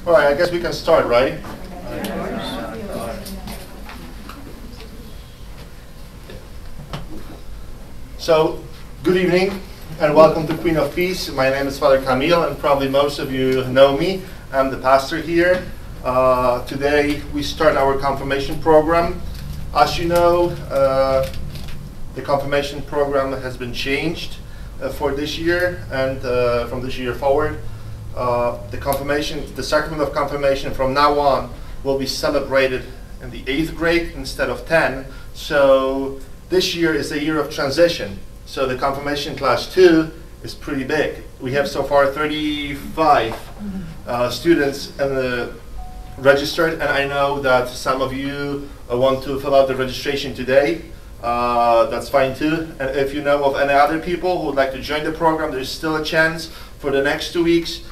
All right, I guess we can start, right? So, good evening and welcome to Queen of Peace. My name is Father Camille and probably most of you know me. I'm the pastor here. Today we start our confirmation program. As you know, the confirmation program has been changed for this year and from this year forward. The sacrament of confirmation from now on will be celebrated in the 8th grade instead of 10. So this year is a year of transition. So the confirmation class 2 is pretty big. We have so far 35 students registered, and I know that some of you want to fill out the registration today. That's fine too. And if you know of any other people who would like to join the program, there's still a chance for the next 2 weeks.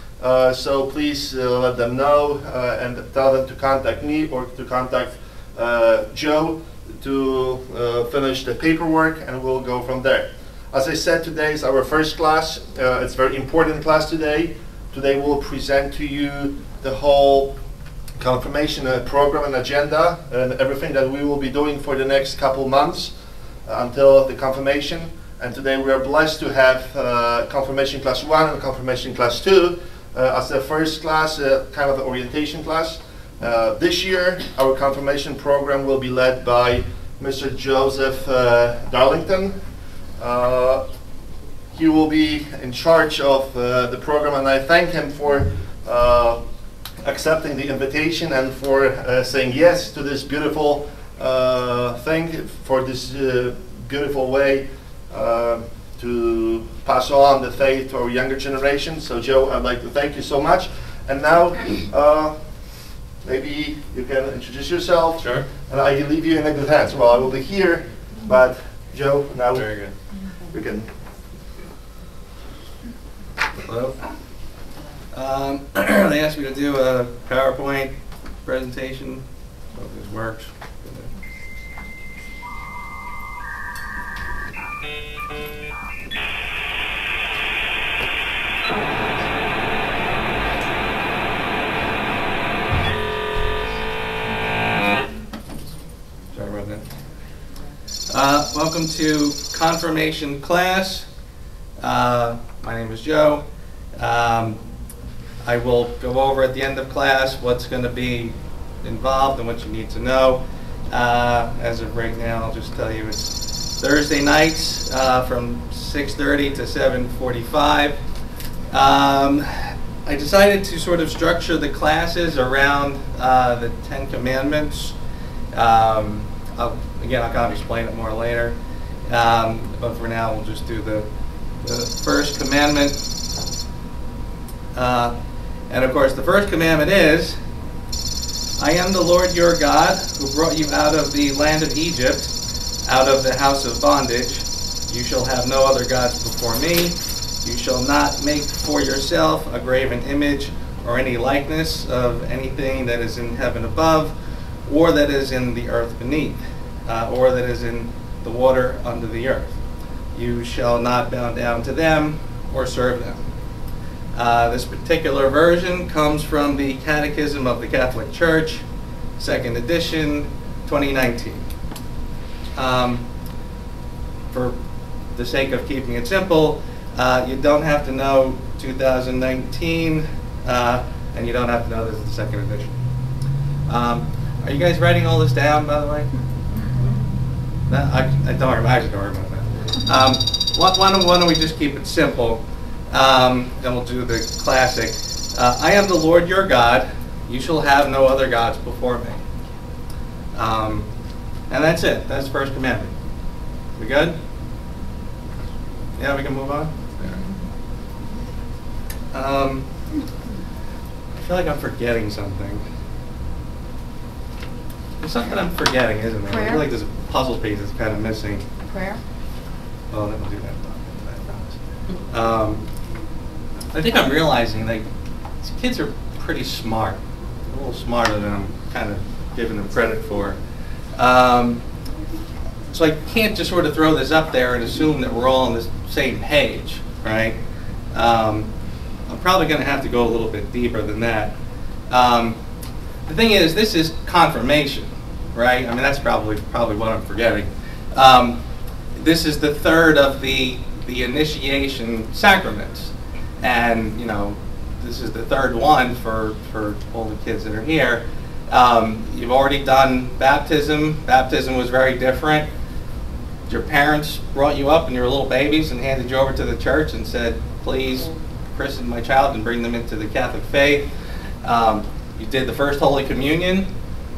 So please let them know and tell them to contact me or to contact Joe to finish the paperwork, and we'll go from there. As I said, today is our first class. It's a very important class today. Today we'll present to you the whole confirmation program and agenda and everything that we will be doing for the next couple months until the confirmation. And today we are blessed to have confirmation class 1 and confirmation class 2 as the first class, kind of the orientation class. This year our confirmation program will be led by Mr. Joseph Darlington. He will be in charge of the program, and I thank him for accepting the invitation and for saying yes to this beautiful thing, for this beautiful way to pass on the faith to our younger generation. So Joe, I'd like to thank you so much. And now maybe you can introduce yourself. Sure. And I leave you in a good hands. Well, I will be here, but Joe, now very good. We can. Hello. They asked me to do a PowerPoint presentation. Hope this works. Sorry about that. Welcome to confirmation class. My name is Joe. I will go over at the end of class what's going to be involved and what you need to know. As of right now, I'll just tell you it's Thursday nights from 6:30 to 7:45. I decided to sort of structure the classes around the 10 Commandments. Again, I'll kind of explain it more later. But for now, we'll just do the First Commandment. And of course, the First Commandment is, I am the Lord your God, who brought you out of the land of Egypt, out of the house of bondage. You shall have no other gods before me. You shall not make for yourself a graven image or any likeness of anything that is in heaven above, or that is in the earth beneath, or that is in the water under the earth. You shall not bow down to them or serve them. This particular version comes from the Catechism of the Catholic Church, 2nd edition, 2019. For the sake of keeping it simple, you don't have to know 2019, and you don't have to know this is the 2nd edition. Are you guys writing all this down, by the way? I don't actually don't remember that. Why don't we just keep it simple? Then we'll do the classic. I am the Lord your God. You shall have no other gods before me. And that's it. That's the First Commandment. We good? Yeah, we can move on? I feel like I'm forgetting something. There's something I'm forgetting, isn't there? Prayer? I feel like there's a puzzle piece that's kind of missing. Prayer? Oh, then we'll do that. I promise. I think I'm realizing like these kids are pretty smart. A little smarter than I'm kind of giving them credit for. So I can't just sort of throw this up there and assume that we're all on the same page, right? I'm probably going to have to go a little bit deeper than that. The thing is, this is confirmation, right? I mean, that's probably what I'm forgetting. This is the third of the initiation sacraments, and this is the third one for all the kids that are here. You've already done baptism. Baptism was very different. Your parents brought you up when you were little babies and handed you over to the church and said, please christen my child and bring them into the Catholic faith. You did the first Holy Communion.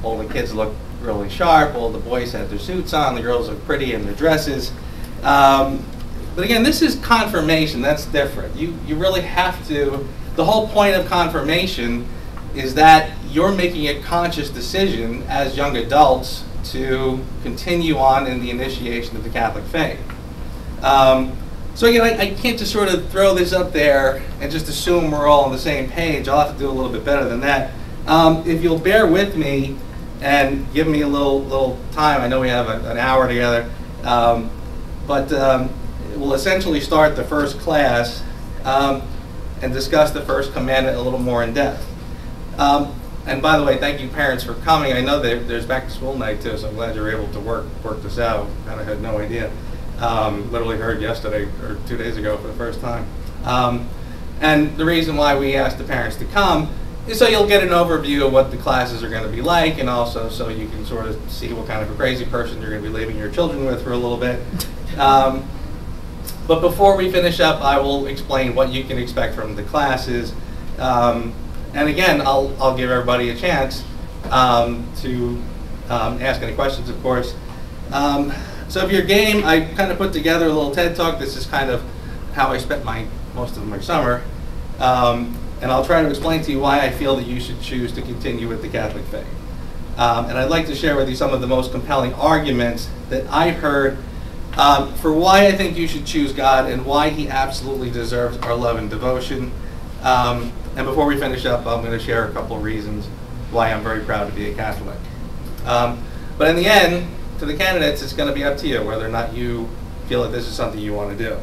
All the kids looked really sharp. All the boys had their suits on. The girls looked pretty in their dresses. But again, this is confirmation. That's different. You really have to, the whole point of confirmation is that you're making a conscious decision as young adults to continue on in the initiation of the Catholic faith. So again, I can't just sort of throw this up there and just assume we're all on the same page. I'll have to do a little bit better than that. If you'll bear with me and give me a little time, I know we have an hour together, but we'll essentially start the first class and discuss the First Commandment a little more in depth. And by the way, thank you parents for coming. I know that there's back to school night too, so I'm glad you're able to work this out. Kind of had no idea. Literally heard yesterday or 2 days ago for the first time. And the reason why we asked the parents to come is so you'll get an overview of what the classes are going to be like, and also so you can sort of see what kind of a crazy person you're going to be leaving your children with for a little bit. But before we finish up, I will explain what you can expect from the classes. And again, I'll give everybody a chance to ask any questions, of course. So if you're game, I kind of put together a little TED Talk. This is kind of how I spent most of my summer. And I'll try to explain to you why I feel that you should choose to continue with the Catholic faith. And I'd like to share with you some of the most compelling arguments that I've heard for why I think you should choose God and why He absolutely deserves our love and devotion. And before we finish up, I'm going to share a couple of reasons why I'm very proud to be a Catholic. But in the end, to the candidates, it's going to be up to you whether or not you feel that this is something you want to do.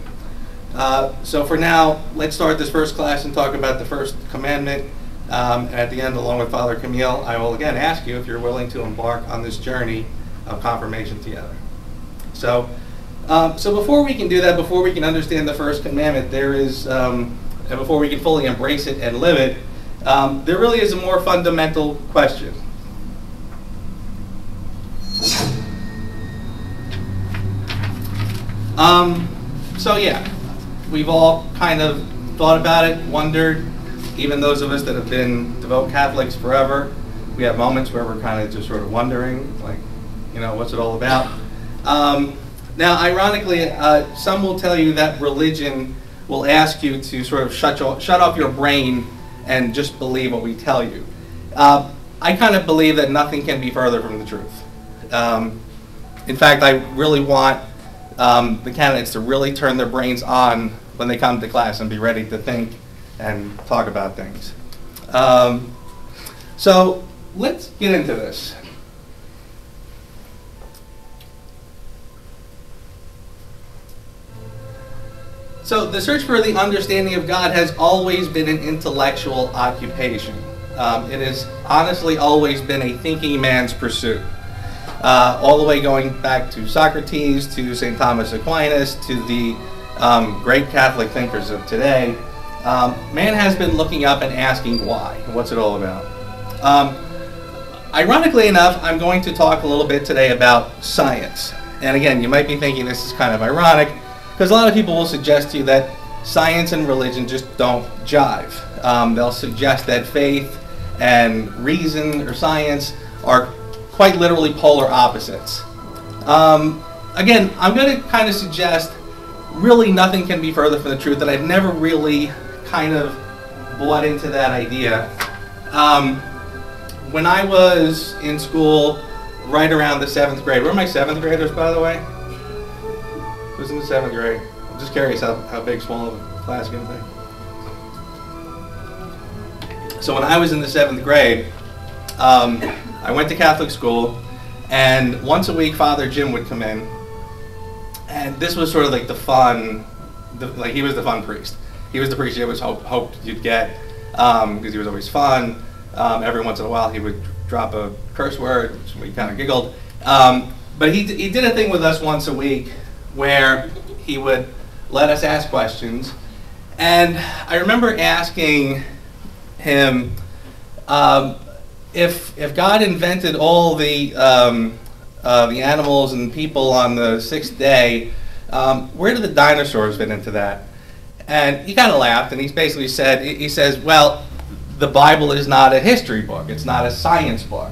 So for now, let's start this first class and talk about the First Commandment. And at the end, along with Father Camille, I will again ask you if you're willing to embark on this journey of confirmation together. So before we can do that, before we can understand the First Commandment, there is, and before we can fully embrace it and live it, there really is a more fundamental question. So yeah, we've all kind of thought about it, wondered. Even those of us that have been devout Catholics forever, we have moments where we're kind of just sort of wondering, like, what's it all about? Now, ironically, some will tell you that religion will ask you to sort of shut off your brain and just believe what we tell you. I kind of believe that nothing can be further from the truth. In fact, I really want the candidates to really turn their brains on when they come to class and be ready to think and talk about things. So let's get into this. So the search for the understanding of God has always been an intellectual occupation. It has honestly always been a thinking man's pursuit. All the way going back to Socrates, to St. Thomas Aquinas, to the great Catholic thinkers of today, man has been looking up and asking why. What's it all about? Ironically enough, I'm going to talk a little bit today about science. And again, you might be thinking this is kind of ironic, because a lot of people will suggest to you that science and religion just don't jive. They'll suggest that faith and reason or science are quite literally polar opposites. Again, I'm going to kind of suggest really nothing can be further from the truth, that I've never really kind of bought into that idea. When I was in school, right around the 7th grade, where are my 7th graders, by the way? Who's in the 7th grade? I'm just curious how big, small of a class can be. So when I was in the 7th grade, I went to Catholic school, and once a week Father Jim would come in, and this was sort of like the fun, like he was the fun priest. He was the priest you always hoped you'd get, because he was always fun. Every once in a while he would drop a curse word, which we kind of giggled. But he did a thing with us once a week where he would let us ask questions. And I remember asking him if God invented all the animals and people on the sixth day, where did the dinosaurs fit into that? And he kind of laughed, and he basically said, he says, well, the Bible is not a history book. It's not a science book.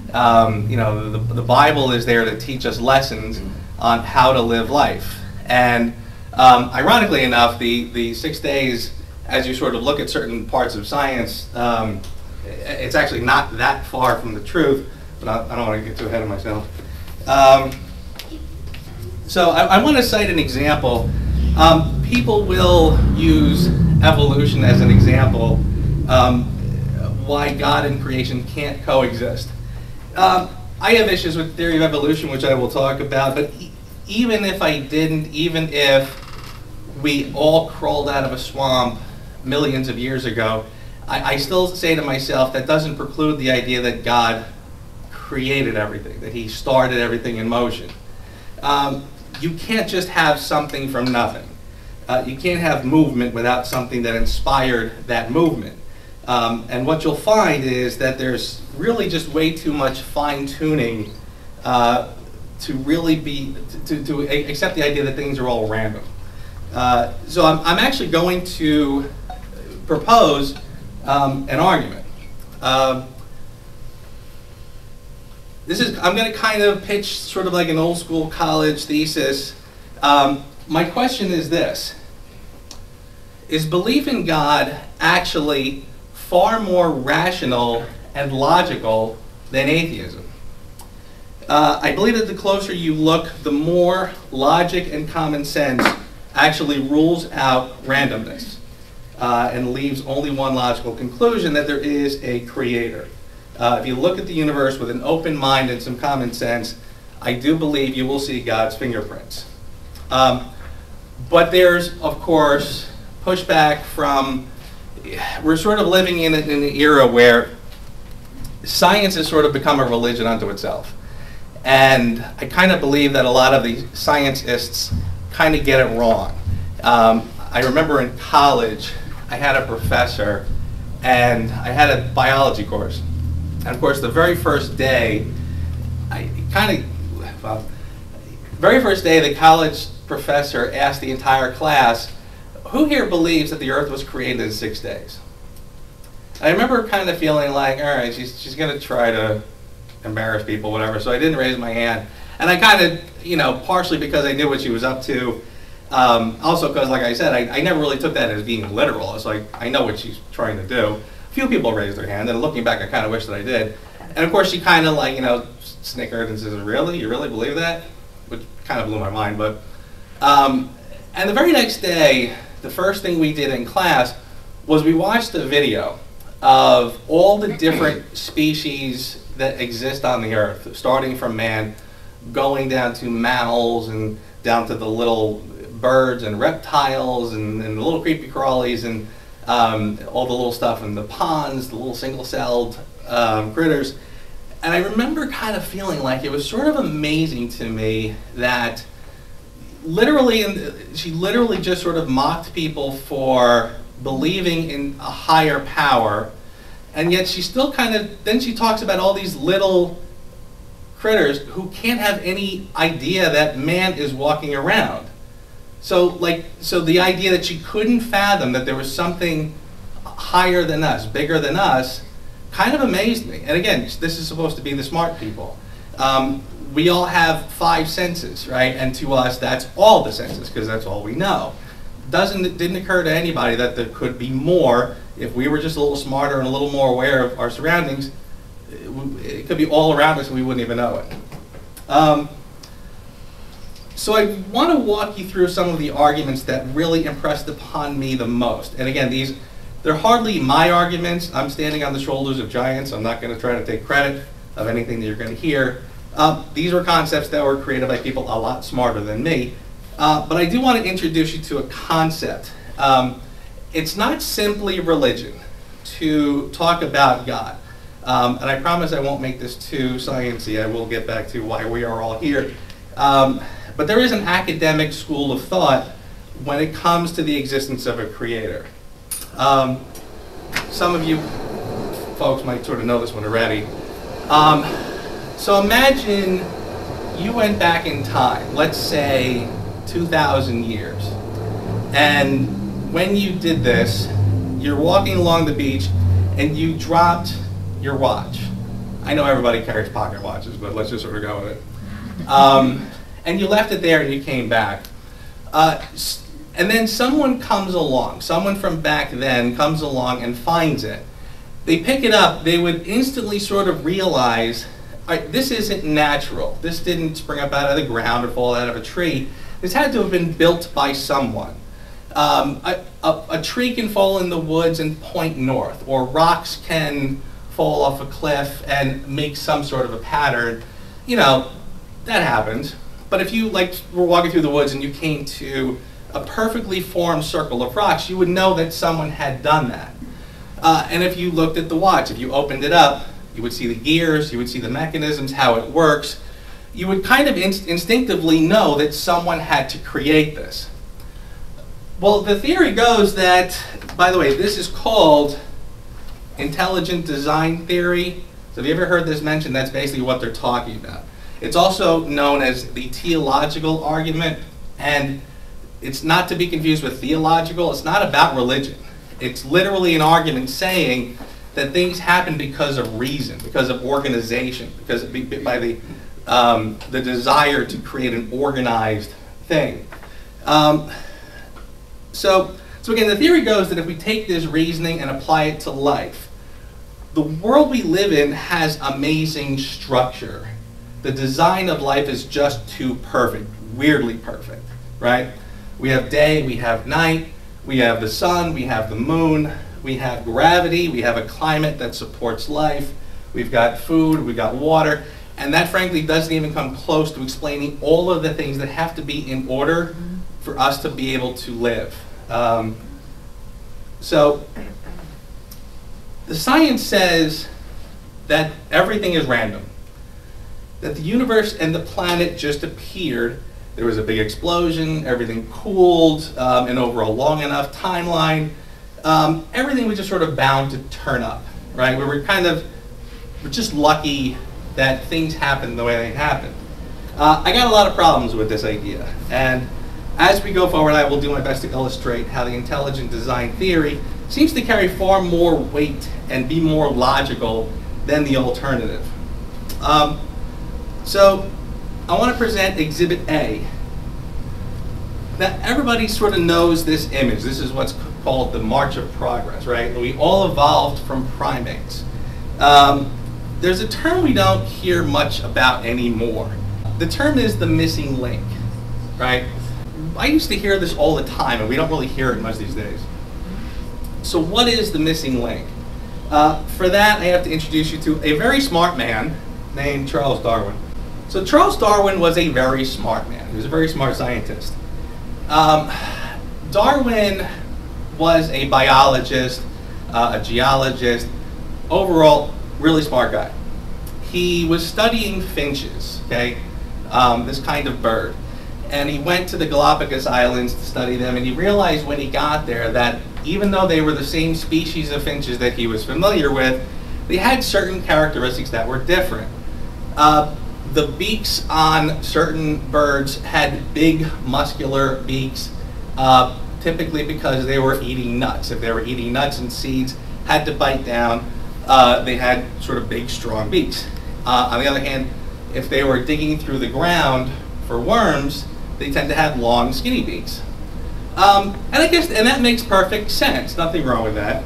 The Bible is there to teach us lessons on how to live life. And ironically enough, the 6 days, as you sort of look at certain parts of science, it's actually not that far from the truth, but I don't want to get too ahead of myself. So I want to cite an example. People will use evolution as an example why God and creation can't coexist. I have issues with theory of evolution, which I will talk about, but even if I didn't, even if we all crawled out of a swamp millions of years ago, I still say to myself that doesn't preclude the idea that God created everything, that he started everything in motion. You can't just have something from nothing. You can't have movement without something that inspired that movement. And what you'll find is that there's really just way too much fine-tuning to really to accept the idea that things are all random. So I'm actually going to propose an argument. I'm going to kind of pitch sort of like an old school college thesis. My question is this: is belief in God actually far more rational and logical than atheism? I believe that the closer you look, the more logic and common sense actually rules out randomness and leaves only one logical conclusion, that there is a creator. If you look at the universe with an open mind and some common sense, I do believe you will see God's fingerprints. But there's, of course, pushback from, we're sort of living in an era where science has sort of become a religion unto itself. And I kind of believe that a lot of the scientists kind of get it wrong. I remember in college, I had a professor, and I had a biology course. And of course, the very first day, the college professor asked the entire class, who here believes that the earth was created in 6 days? I remember kind of feeling like, all right, she's going to try to embarrass people, whatever, so I didn't raise my hand. And I kind of, partially because I knew what she was up to, also because, like I said, I never really took that as being literal. It's like, I know what she's trying to do. A few people raised their hand, and looking back, I kind of wish that I did. And of course, she kind of snickered and says, really? You really believe that? Which kind of blew my mind, but... and the very next day, the first thing we did in class was we watched a video of all the different species that exist on the earth, starting from man, going down to mammals and down to the little birds and reptiles and the little creepy crawlies and all the little stuff in the ponds, the little single-celled critters. And I remember kind of feeling like it was sort of amazing to me that she literally just sort of mocked people for believing in a higher power, and yet she still then she talks about all these little critters who can't have any idea that man is walking around. So the idea that she couldn't fathom that there was something higher than us, bigger than us, kind of amazed me. And again, this is supposed to be the smart people. We all have 5 senses, right? And to us, that's all the senses, because that's all we know. It didn't occur to anybody that there could be more. If we were just a little smarter and a little more aware of our surroundings, it could be all around us and we wouldn't even know it. So I want to walk you through some of the arguments that really impressed upon me the most. And again, they're hardly my arguments. I'm standing on the shoulders of giants. I'm not going to try to take credit of anything that you're going to hear. These were concepts that were created by people a lot smarter than me. But I do want to introduce you to a concept. It's not simply religion to talk about God. And I promise I won't make this too sciencey. I will get back to why we are all here. But there is an academic school of thought when it comes to the existence of a creator. Some of you folks might sort of know this one already. So imagine you went back in time, let's say 2,000 years. And when you did this, you're walking along the beach and you dropped your watch. I know everybody carries pocket watches, but let's just sort of go with it. And you left it there and you came back. And then someone comes along, someone from back then comes along and finds it. They pick it up, they would instantly sort of realize, all right, this isn't natural. This didn't spring up out of the ground or fall out of a tree. This had to have been built by someone. A tree can fall in the woods and point north, or rocks can fall off a cliff and make some sort of a pattern. You know, that happens. But if you were walking through the woods and you came to a perfectly formed circle of rocks, you would know that someone had done that. And if you looked at the watch, if you opened it up, you would see the gears, you would see the mechanisms, how it works. You would kind of instinctively know that someone had to create this. Well, the theory goes that, by the way, this is called intelligent design theory. So have you ever heard this mentioned? That's basically what they're talking about. It's also known as the teleological argument, and it's not to be confused with theological. It's not about religion. It's literally an argument saying that things happen because of reason, because of organization, because by the desire to create an organized thing. So again, the theory goes that if we take this reasoning and apply it to life, the world we live in has amazing structure. The design of life is just too perfect, weirdly perfect, right? We have day, we have night, we have the sun, we have the moon, we have gravity, we have a climate that supports life, we've got food, we've got water, and that frankly doesn't even come close to explaining all of the things that have to be in order for us to be able to live. So the science says that everything is random, that the universe and the planet just appeared. There was a big explosion, everything cooled, and over a long enough timeline, everything was just sort of bound to turn up, right? We're just lucky that things happened the way they happened. I got a lot of problems with this idea, and as we go forward, I will do my best to illustrate how the intelligent design theory seems to carry far more weight and be more logical than the alternative. So I want to present Exhibit A. Now, everybody sort of knows this image. This is what's called the March of Progress, right? We all evolved from primates. There's a term we don't hear much about anymore. The term is the missing link, right? I used to hear this all the time, and we don't really hear it much these days. So what is the missing link? For that, I have to introduce you to a very smart man named Charles Darwin. So Charles Darwin was a very smart man. He was a very smart scientist. Darwin was a biologist, a geologist, overall really smart guy. He was studying finches, okay, this kind of bird. And he went to the Galapagos Islands to study them, and he realized when he got there that even though they were the same species of finches that he was familiar with, they had certain characteristics that were different. The beaks on certain birds had big muscular beaks, typically because they were eating nuts. If they were eating nuts and seeds, had to bite down, they had sort of big, strong beaks. On the other hand, if they were digging through the ground for worms, they tend to have long, skinny beaks. And that makes perfect sense. Nothing wrong with that.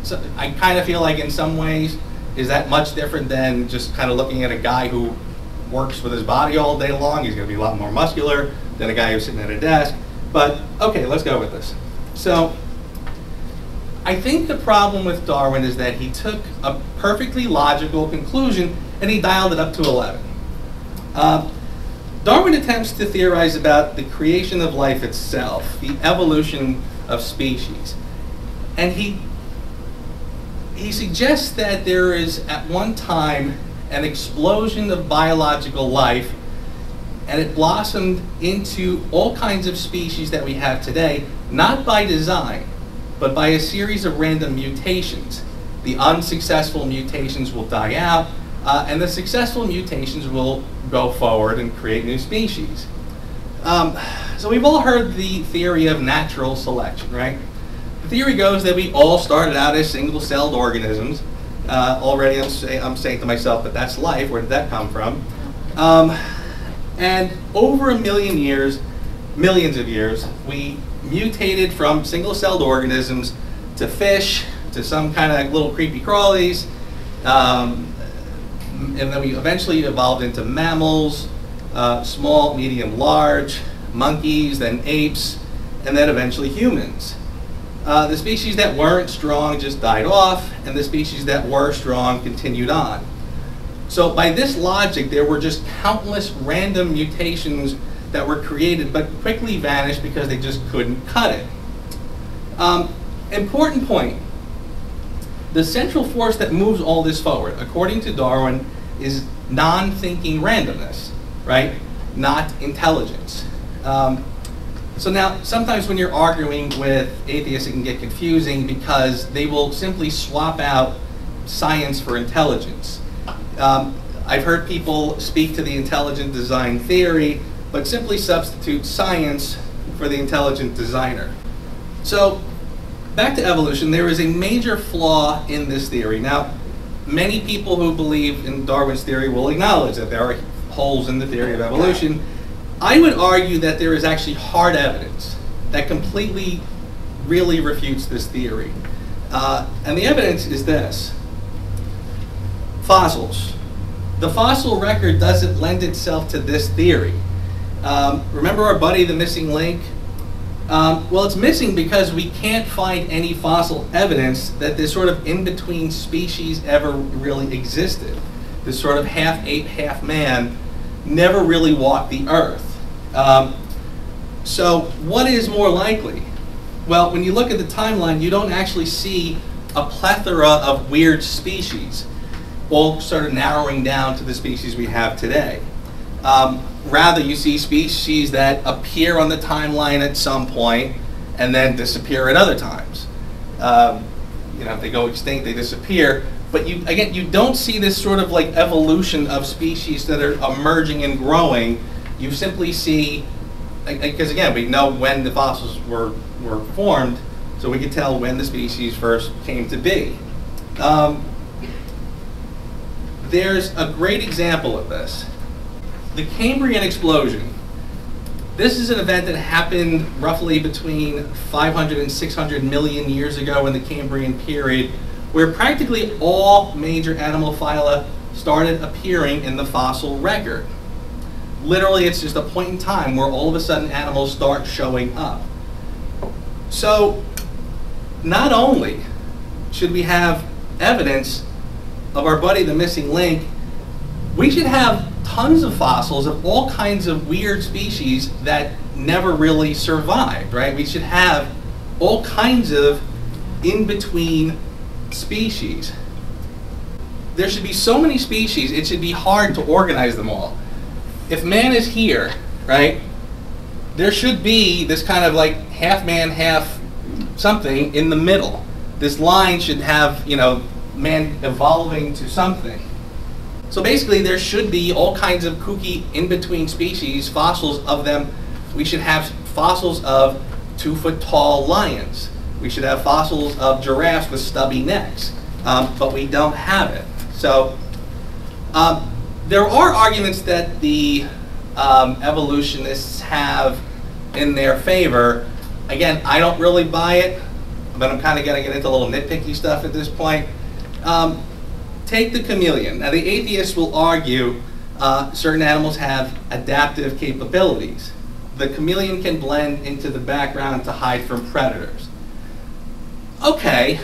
So I kind of feel like in some ways, is that much different than just kind of looking at a guy who works with his body all day long? He's going to be a lot more muscular than a guy who's sitting at a desk. But okay, let's go with this. So I think the problem with Darwin is that he took a perfectly logical conclusion and he dialed it up to 11. Darwin attempts to theorize about the creation of life itself, the evolution of species. And he he suggests that there is at one time an explosion of biological life, and it blossomed into all kinds of species that we have today, not by design, but by a series of random mutations. The unsuccessful mutations will die out, and the successful mutations will go forward and create new species. So we've all heard the theory of natural selection, right? The theory goes that we all started out as single-celled organisms. Already I'm saying to myself, but that's life. Where did that come from? And over a million years, millions of years, we mutated from single-celled organisms to fish, to some kind of little creepy crawlies, and then we eventually evolved into mammals, small, medium, large, monkeys, then apes, and then eventually humans. The species that weren't strong just died off, and the species that were strong continued on. So by this logic, there were just countless random mutations that were created but quickly vanished because they just couldn't cut it. Important point. The central force that moves all this forward, according to Darwin, is non-thinking randomness, right? Not intelligence. So now, sometimes when you're arguing with atheists, it can get confusing because they will simply swap out science for intelligence. I've heard people speak to the intelligent design theory, but simply substitute science for the intelligent designer. So, back to evolution, there is a major flaw in this theory. Now, many people who believe in Darwin's theory will acknowledge that there are holes in the theory of evolution. I would argue that there is actually hard evidence that completely, really refutes this theory. And the evidence is this. Fossils. The fossil record doesn't lend itself to this theory. Remember our buddy, the missing link? Well, it's missing because we can't find any fossil evidence that this sort of in-between species ever really existed. This sort of half ape, half man never really walked the earth. So what is more likely? Well, when you look at the timeline, you don't actually see a plethora of weird species, all sort of narrowing down to the species we have today. Rather, you see species that appear on the timeline at some point and then disappear at other times. You know, if they go extinct, they disappear. But you don't see this sort of like evolution of species that are emerging and growing. You simply see, because again, we know when the fossils were formed, so we can tell when the species first came to be. There's a great example of this. The Cambrian Explosion. This is an event that happened roughly between 500 and 600 million years ago in the Cambrian period, where practically all major animal phyla started appearing in the fossil record. Literally, it's just a point in time where all of a sudden animals start showing up. So, not only should we have evidence of our buddy the missing link, we should have tons of fossils of all kinds of weird species that never really survived, right? We should have all kinds of in-between species. There should be so many species, it should be hard to organize them all. If man is here, right, there should be this kind of like half man, half something in the middle. This line should have, you know, man evolving to something. So basically there should be all kinds of kooky in-between species, fossils of them. We should have fossils of 2-foot-tall lions. We should have fossils of giraffes with stubby necks, but we don't have it. So there are arguments that the evolutionists have in their favor. Again, I don't really buy it, but I'm kind of going to get into a little nitpicky stuff at this point. Take the chameleon. Now, the atheists will argue certain animals have adaptive capabilities. The chameleon can blend into the background to hide from predators. Okay,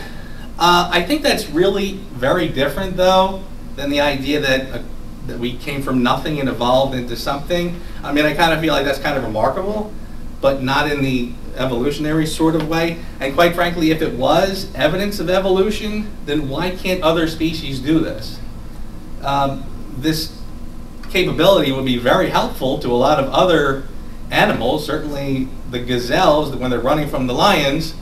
I think that's really very different, though, than the idea that we came from nothing and evolved into something. I mean, I kind of feel like that's kind of remarkable, but not in the evolutionary sort of way. And quite frankly, if it was evidence of evolution, then why can't other species do this? This capability would be very helpful to a lot of other animals. Certainly the gazelles, when they're running from the lions,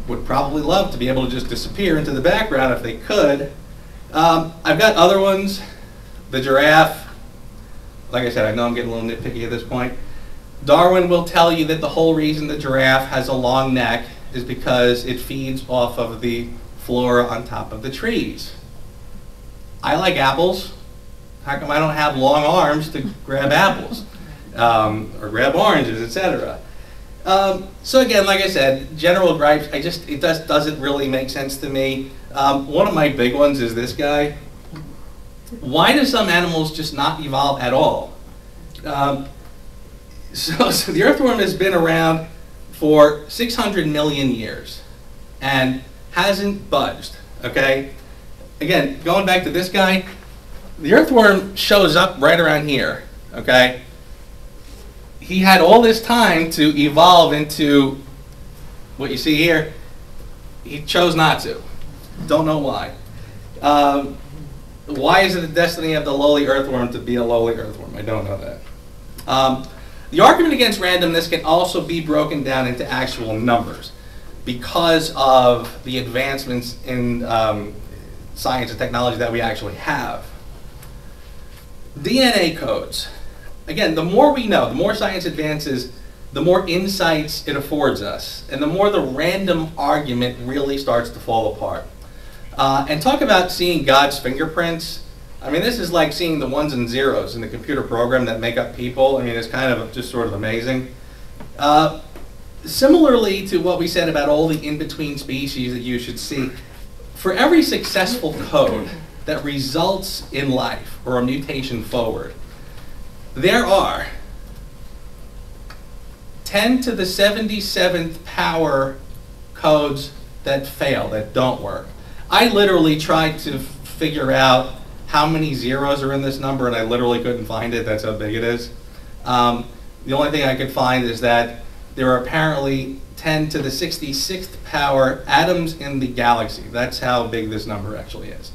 would probably love to be able to just disappear into the background if they could. I've got other ones. The giraffe. Like I said, I know I'm getting a little nitpicky at this point. Darwin will tell you that the whole reason the giraffe has a long neck is because it feeds off of the flora on top of the trees. I like apples. How come I don't have long arms to grab apples or grab oranges, etc.? So again, like I said, general gripes. It doesn't really make sense to me. One of my big ones is this guy. Why do some animals just not evolve at all? So the earthworm has been around for 600 million years and hasn't budged. Okay. Again, going back to this guy. The earthworm shows up right around here, okay? He had all this time to evolve into what you see here. He chose not to. Don't know why. Why is it the destiny of the lowly earthworm to be a lowly earthworm? I don't know that. The argument against randomness can also be broken down into actual numbers because of the advancements in science and technology that we actually have. DNA codes. Again, the more we know, the more science advances, the more insights it affords us, and the more the random argument really starts to fall apart. And talk about seeing God's fingerprints. I mean, this is like seeing the ones and zeros in the computer program that make up people. I mean, it's kind of just sort of amazing. Similarly to what we said about all the in-between species that you should see, for every successful code that results in life or a mutation forward, there are 10 to the 77th power codes that fail, that don't work. I literally tried to figure out how many zeros are in this number, and I literally couldn't find it. That's how big it is. The only thing I could find is that there are apparently 10 to the 66th power atoms in the galaxy. That's how big this number actually is.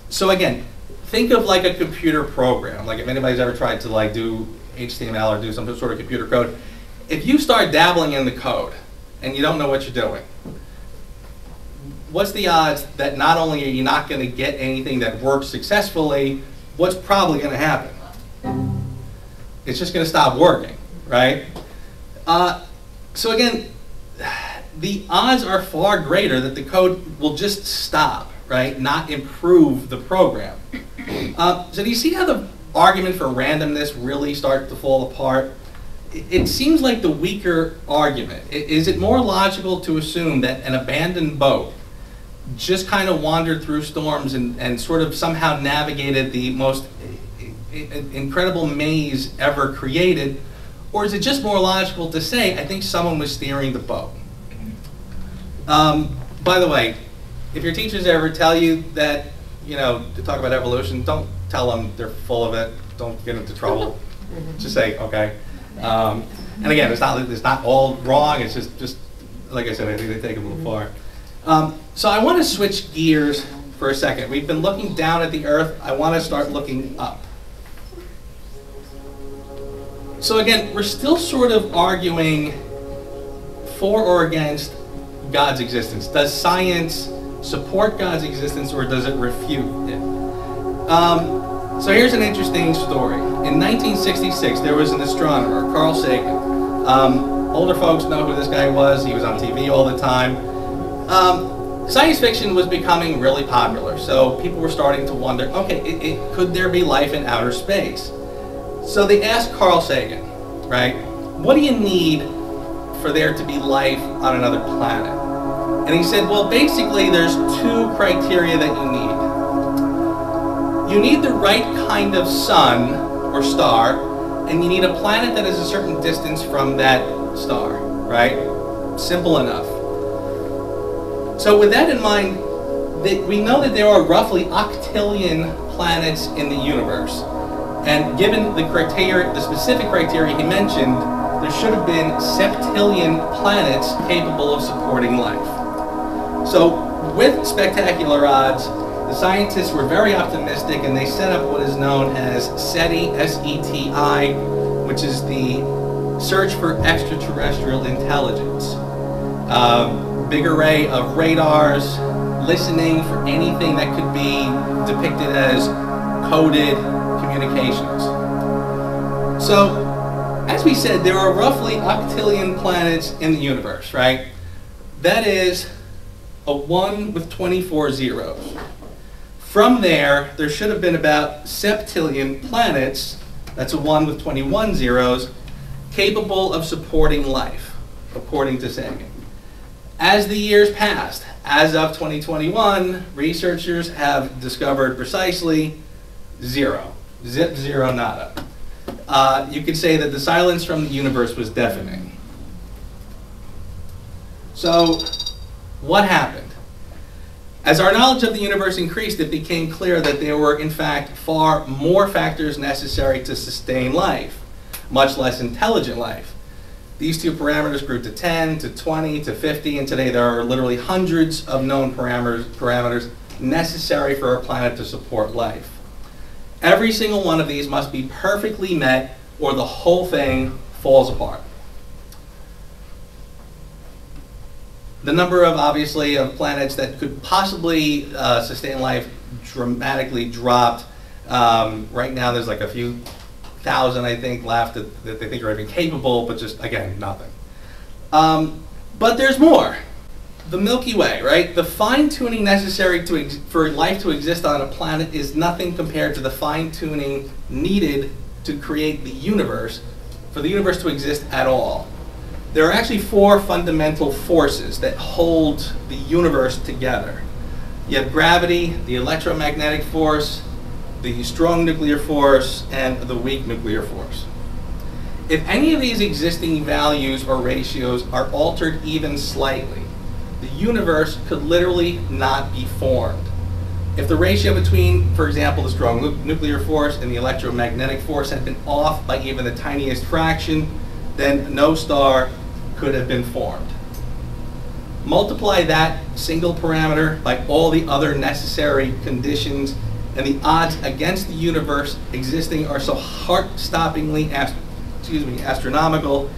So again, think of like a computer program. Like if anybody's ever tried to like do HTML or do some sort of computer code, if you start dabbling in the code and you don't know what you're doing, what's the odds that not only are you not going to get anything that works successfully, what's probably going to happen? It's just going to stop working, right? So again, the odds are far greater that the code will just stop, right? Not improve the program. So do you see how the argument for randomness really starts to fall apart? It seems like the weaker argument. Is it more logical to assume that an abandoned boat just kind of wandered through storms and sort of somehow navigated the most incredible maze ever created? Or is it just more logical to say, I think someone was steering the boat? By the way, if your teachers ever tell you that, you know, to talk about evolution, don't tell them they're full of it. Don't get into trouble. Just say, okay. And again, it's not all wrong. It's just like I said, I think they take it a little far. So I want to switch gears for a second. We've been looking down at the earth. I want to start looking up. So again, we're still sort of arguing for or against God's existence. Does science support God's existence or does it refute it? So here's an interesting story. In 1966, there was an astronomer, Carl Sagan. Older folks know who this guy was. He was on TV all the time. Science fiction was becoming really popular, so people were starting to wonder, okay, could there be life in outer space? So they asked Carl Sagan, right, what do you need for there to be life on another planet? And he said, well, basically there's two criteria that you need. You need the right kind of sun or star, and you need a planet that is a certain distance from that star, right? Simple enough. So with that in mind, we know that there are roughly octillion planets in the universe. And given the criteria, the specific criteria he mentioned, there should have been septillion planets capable of supporting life. So with spectacular odds, the scientists were very optimistic and they set up what is known as SETI, S-E-T-I, which is the search for extraterrestrial intelligence. Big array of radars, listening for anything that could be depicted as coded communications. So, as we said, there are roughly octillion planets in the universe, right? That is a 1 with 24 zeros. From there should have been about septillion planets, that's a 1 with 21 zeros, capable of supporting life, according to Sagan. As the years passed, as of 2021, researchers have discovered precisely zero. Zip, zero, nada. You could say that the silence from the universe was deafening. So, what happened? As our knowledge of the universe increased, it became clear that there were, in fact, far more factors necessary to sustain life, much less intelligent life. These two parameters grew to 10, to 20, to 50, and today there are literally hundreds of known parameters necessary for our planet to support life. Every single one of these must be perfectly met or the whole thing falls apart. The number of, obviously, of planets that could possibly sustain life dramatically dropped. Right now there's like a few thousand, I think, left that they think are even capable, but just, again, nothing. But there's more. The Milky Way, right? The fine-tuning necessary for life to exist on a planet is nothing compared to the fine-tuning needed to create the universe, for the universe to exist at all. There are actually 4 fundamental forces that hold the universe together. You have gravity, the electromagnetic force, the strong nuclear force, and the weak nuclear force. If any of these existing values or ratios are altered even slightly, the universe could literally not be formed. If the ratio between, for example, the strong nuclear force and the electromagnetic force had been off by even the tiniest fraction, then no star could have been formed. Multiply that single parameter by all the other necessary conditions, and the odds against the universe existing are so heart-stoppingly astronomical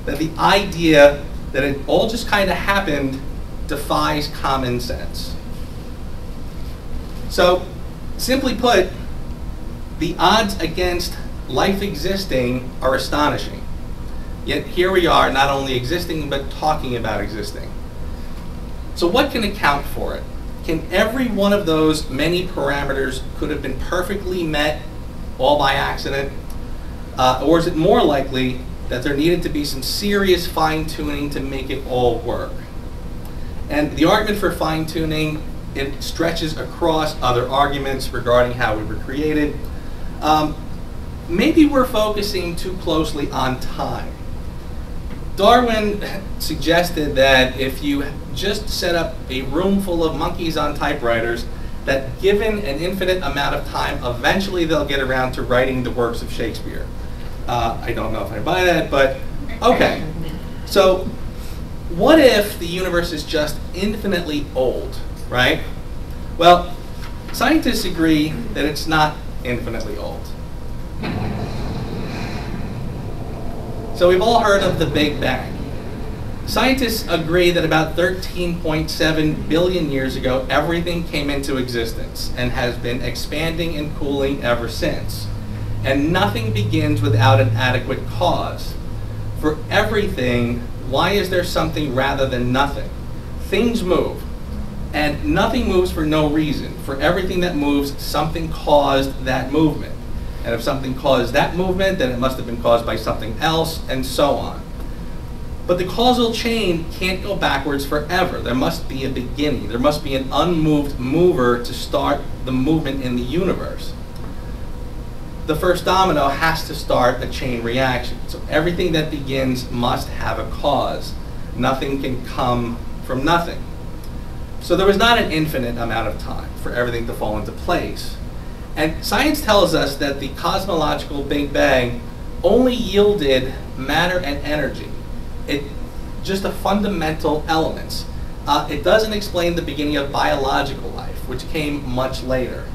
that the idea that it all just kind of happened defies common sense. So, simply put, the odds against life existing are astonishing. Yet here we are, not only existing, but talking about existing. So what can account for it? Can every one of those many parameters could have been perfectly met all by accident? Or is it more likely that there needed to be some serious fine-tuning to make it all work? And the argument for fine-tuning, it stretches across other arguments regarding how we were created. Maybe we're focusing too closely on time. Darwin suggested that if you just set up a room full of monkeys on typewriters, that given an infinite amount of time, eventually they'll get around to writing the works of Shakespeare. I don't know if I buy that, but okay. So what if the universe is just infinitely old, right? Well, scientists agree that it's not infinitely old. So we've all heard of the Big Bang. Scientists agree that about 13.7 billion years ago, everything came into existence and has been expanding and cooling ever since. And nothing begins without an adequate cause. For everything, why is there something rather than nothing? Things move, and nothing moves for no reason. For everything that moves, something caused that movement. And if something caused that movement, then it must have been caused by something else, and so on. But the causal chain can't go backwards forever. There must be a beginning. There must be an unmoved mover to start the movement in the universe. The first domino has to start a chain reaction. So everything that begins must have a cause. Nothing can come from nothing. So there was not an infinite amount of time for everything to fall into place. And science tells us that the cosmological Big Bang only yielded matter and energy. Just the fundamental elements. It doesn't explain the beginning of biological life, which came much later.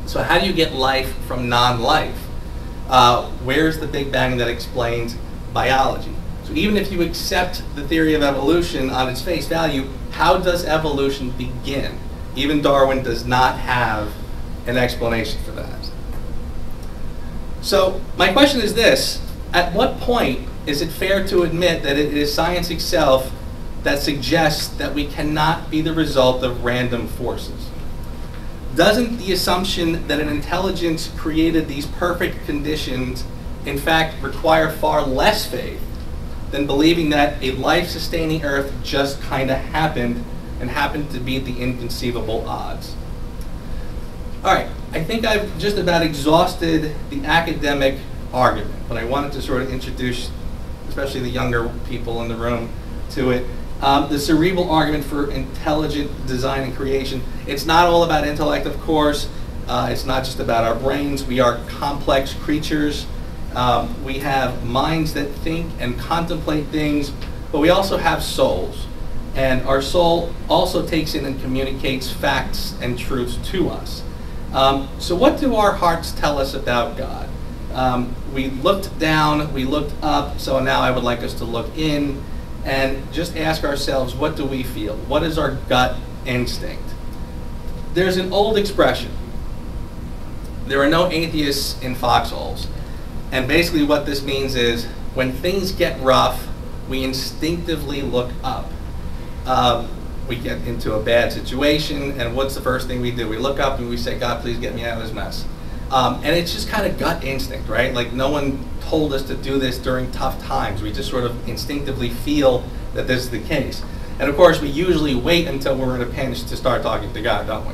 So how do you get life from non-life? Where's the Big Bang that explains biology? So even if you accept the theory of evolution on its face value, how does evolution begin? Even Darwin does not have an explanation for that. So my question is this: at what point is it fair to admit that it is science itself that suggests that we cannot be the result of random forces? Doesn't the assumption that an intelligence created these perfect conditions in fact require far less faith than believing that a life-sustaining Earth just kind of happened and happened to beat the inconceivable odds? All right, I think I've just about exhausted the academic argument, but I wanted to sort of introduce, especially the younger people in the room, to it. The cerebral argument for intelligent design and creation. It's not all about intellect, of course. It's not just about our brains. We are complex creatures. We have minds that think and contemplate things, but we also have souls. And our soul also takes in and communicates facts and truths to us. So what do our hearts tell us about God? We looked down, we looked up, so now I would like us to look in and just ask ourselves, what do we feel? What is our gut instinct? There's an old expression: there are no atheists in foxholes. And basically what this means is, when things get rough, we instinctively look up. We get into a bad situation, and what's the first thing we do? We look up and we say, God, please get me out of this mess. And it's just kind of gut instinct, right? Like, no one told us to do this during tough times. We just sort of instinctively feel that this is the case. And of course, we usually wait until we're in a pinch to start talking to God, don't we?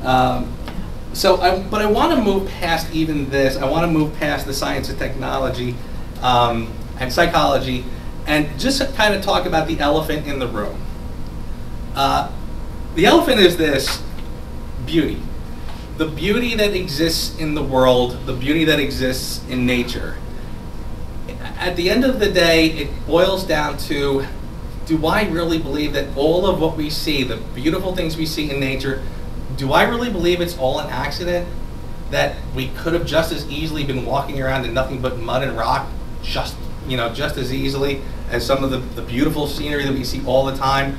But I want to move past even this. I want to move past the science and technology and psychology, and just kind of talk about the elephant in the room. The elephant is this: beauty. The beauty that exists in the world, the beauty that exists in nature. At the end of the day, it boils down to, do I really believe that all of what we see, the beautiful things we see in nature, do I really believe it's all an accident? That we could have just as easily been walking around in nothing but mud and rock just as easily as some of the beautiful scenery that we see all the time?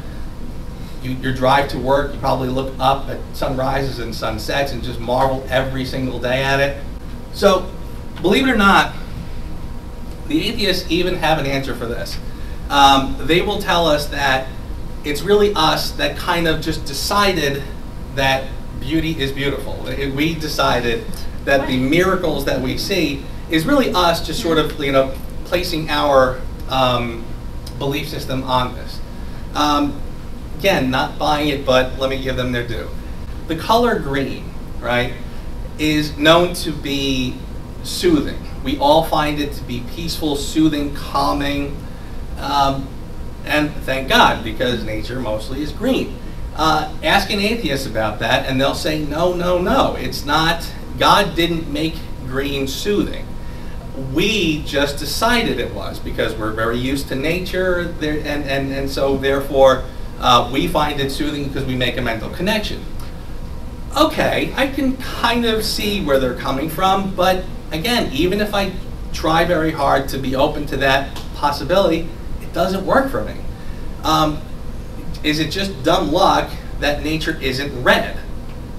Your drive to work, you probably look up at sunrises and sunsets and just marvel every single day at it. So, believe it or not, the atheists even have an answer for this. They will tell us that it's really us that kind of just decided that beauty is beautiful. We decided that the miracles that we see is really us just sort of, placing our belief system on this. Again, not buying it, but let me give them their due. The color green, right, is known to be soothing. We all find it to be peaceful, soothing, calming, and thank God, because nature mostly is green. Ask an atheist about that, and they'll say, no, no, no, it's not. God didn't make green soothing. We just decided it was, because we're very used to nature, and so therefore we find it soothing because we make a mental connection. Okay, I can kind of see where they're coming from, but again, even if I try very hard to be open to that possibility, it doesn't work for me. Is it just dumb luck that nature isn't red,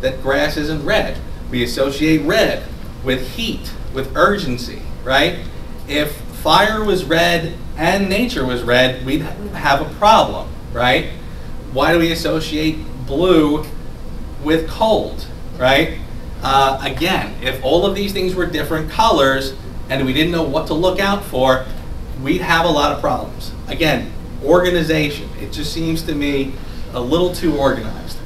that grass isn't red? We associate red with heat, with urgency, right? If fire was red and nature was red, we'd have a problem, right? Why do we associate blue with cold, right? Again, if all of these things were different colors and we didn't know what to look out for, we'd have a lot of problems. Again, organization. It just seems to me a little too organized.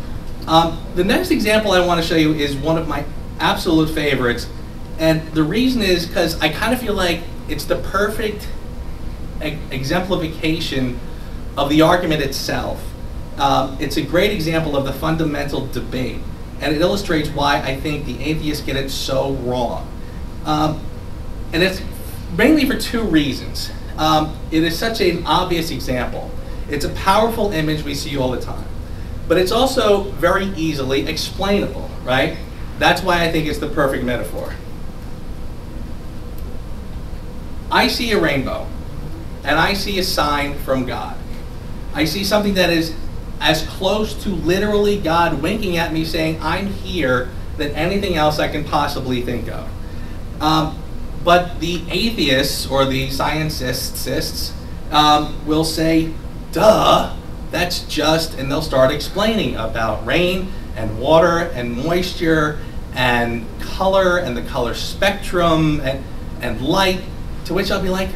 The next example I want to show you is one of my absolute favorites, and the reason is because I kind of feel like it's the perfect exemplification of the argument itself. It's a great example of the fundamental debate, and it illustrates why I think the atheists get it so wrong. And it's mainly for two reasons. It is such an obvious example. It's a powerful image we see all the time. But it's also very easily explainable, right? That's why I think it's the perfect metaphor. I see a rainbow, and I see a sign from God. I see something that is as close to literally God winking at me saying, I'm here, than anything else I can possibly think of. But the atheists or the scientists will say, duh, that's just, and they'll start explaining about rain and water and moisture and color and the color spectrum and light, to which I'll be like,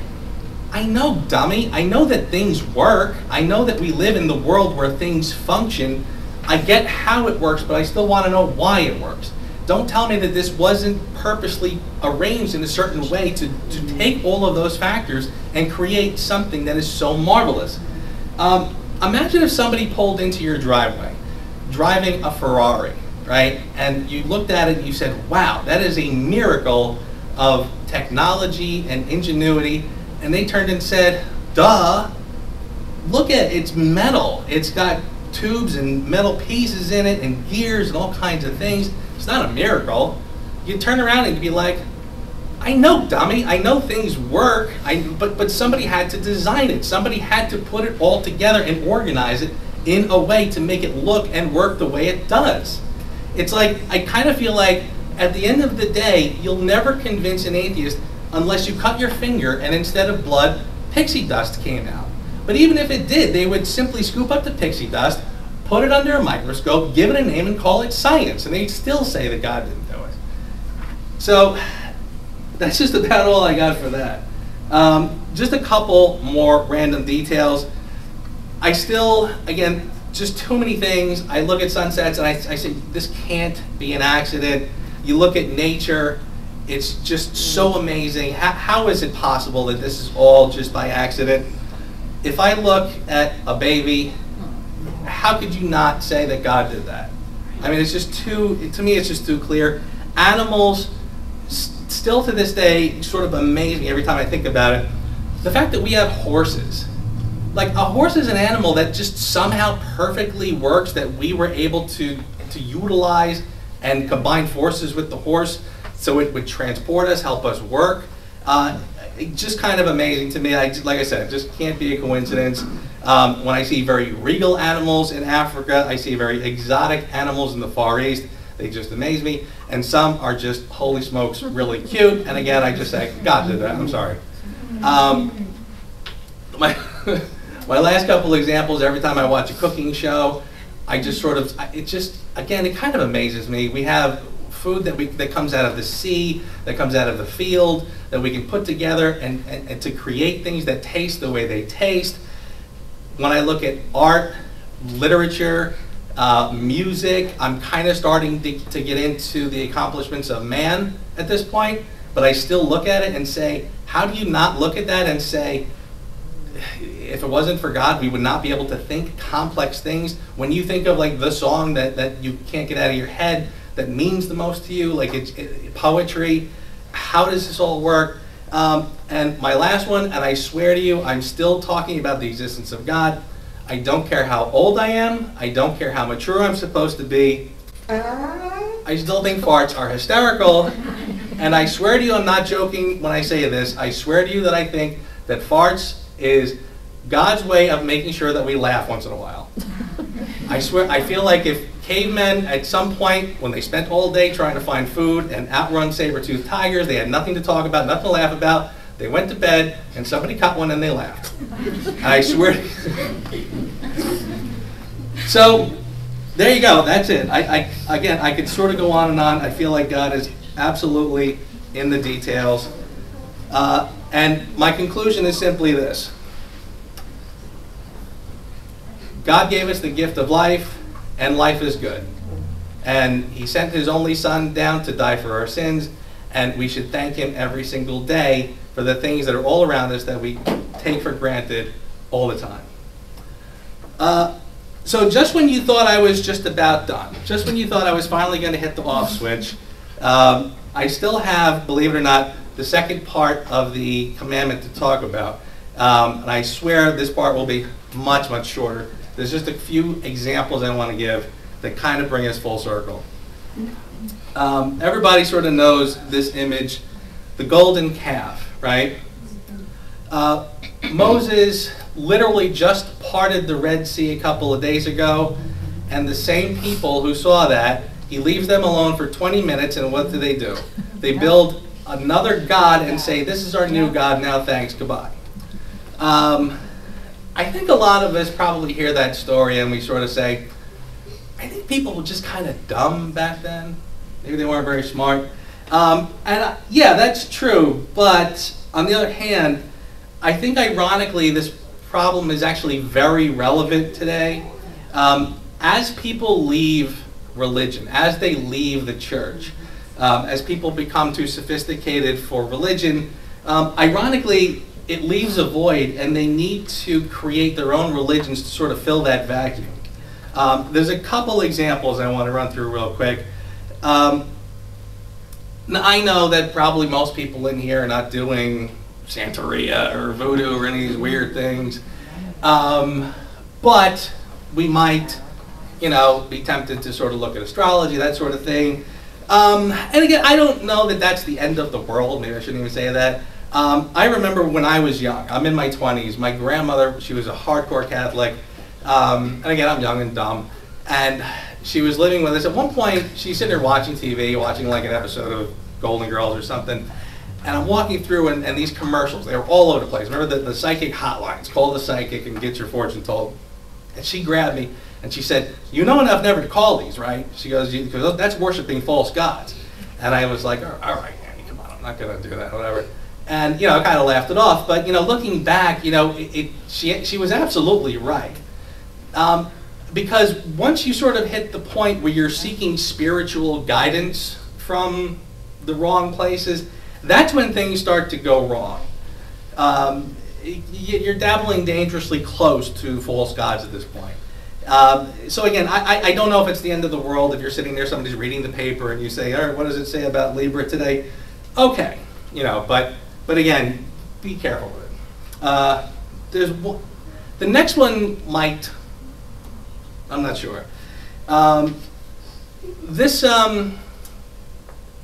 I know, dummy. I know that things work. I know that we live in the world where things function. I get how it works, but I still want to know why it works. Don't tell me that this wasn't purposely arranged in a certain way to take all of those factors and create something that is so marvelous. Imagine if somebody pulled into your driveway, driving a Ferrari, right? And you looked at it and you said, wow, that is a miracle of technology and ingenuity. And they turned and said, duh, look at it, it's metal. It's got tubes and metal pieces in it and gears and all kinds of things. It's not a miracle. You turn around and you'd be like, I know, dummy, I know things work, but somebody had to design it. Somebody had to put it all together and organize it in a way to make it look and work the way it does. It's like, I kind of feel like at the end of the day, you'll never convince an atheist unless you cut your finger and instead of blood, pixie dust came out. But even if it did, they would simply scoop up the pixie dust, put it under a microscope, give it a name, and call it science. And they'd still say that God didn't do it. So that's just about all I got for that. Just a couple more random details. I still, again, just too many things. I look at sunsets and I say, this can't be an accident. You look at nature, it's just so amazing. How is it possible that this is all just by accident? If I look at a baby, how could you not say that God did that? I mean, it's just too, to me, it's just too clear. Animals, still to this day, sort of amaze me every time I think about it. The fact that we have horses. Like, a horse is an animal that just somehow perfectly works, that we were able to utilize and combine forces with the horse so it would transport us, help us work. Just kind of amazing to me. Like I said, it just can't be a coincidence. When I see very regal animals in Africa, I see very exotic animals in the Far East. They just amaze me. And some are just, holy smokes, really cute. And again, I just say, God did that. I'm sorry. My last couple examples, every time I watch a cooking show, I just sort of, it just, again, it kind of amazes me. We have food that comes out of the sea, that comes out of the field, that we can put together and to create things that taste the way they taste. When I look at art, literature, music, I'm kind of starting to get into the accomplishments of man at this point, but I still look at it and say, how do you not look at that and say, if it wasn't for God, we would not be able to think complex things. When you think of like the song that you can't get out of your head, that means the most to you, like it's poetry, how does this all work? And my last one, and I swear to you, I'm still talking about the existence of God. I don't care how old I am. I don't care how mature I'm supposed to be. I still think farts are hysterical. And I swear to you, I'm not joking when I say this. I swear to you that I think that farts is God's way of making sure that we laugh once in a while. I swear, I feel like if cavemen at some point, when they spent all day trying to find food and outrun saber-toothed tigers, they had nothing to talk about, nothing to laugh about, they went to bed and somebody caught one and they laughed. And I swear. So, there you go, that's it. Again, I could sort of go on and on. I feel like God is absolutely in the details. And my conclusion is simply this. God gave us the gift of life, and life is good. And He sent His only Son down to die for our sins, and we should thank Him every single day for the things that are all around us that we take for granted all the time. So just when you thought I was just about done, just when you thought I was finally going to hit the off switch, I still have, believe it or not, the second part of the commandment to talk about. And I swear this part will be much, much shorter. There's just a few examples I want to give that kind of bring us full circle. Everybody sort of knows this image, the golden calf, right? Moses literally just parted the Red Sea a couple of days ago, and the same people who saw that, he leaves them alone for 20 minutes, and what do? They build another god and say, this is our new god, now thanks, goodbye. I think a lot of us probably hear that story and we sort of say, I think people were just kind of dumb back then. Maybe they weren't very smart. Yeah, that's true, but on the other hand, I think ironically this problem is actually very relevant today. As people leave religion, as they leave the church, as people become too sophisticated for religion, ironically, it leaves a void, and they need to create their own religions to sort of fill that vacuum. There's a couple examples I want to run through real quick. Now, I know that probably most people in here are not doing Santeria or voodoo or any of these weird things, but we might, be tempted to sort of look at astrology, that sort of thing. And again, I don't know that that's the end of the world. Maybe I shouldn't even say that. I remember when I was young, I'm in my 20s, my grandmother, she was a hardcore Catholic, and again, I'm young and dumb, and she was living with us. At one point, she's sitting there watching TV, watching like an episode of Golden Girls or something, and I'm walking through, and these commercials, they were all over the place. Remember the psychic hotlines, call the psychic and get your fortune told. And she grabbed me, and she said, you know enough never to call these, right? She goes, that's worshiping false gods. And I was like, all right, Annie, come on, I'm not going to do that, whatever. And, I kind of laughed it off. But, looking back, she was absolutely right. Because once you sort of hit the point where you're seeking spiritual guidance from the wrong places, that's when things start to go wrong. You're dabbling dangerously close to false gods at this point. So again, I don't know if it's the end of the world if you're sitting there, somebody's reading the paper, and you say, all right, what does it say about Libra today? Okay, but again, be careful with it. The next one might, I'm not sure.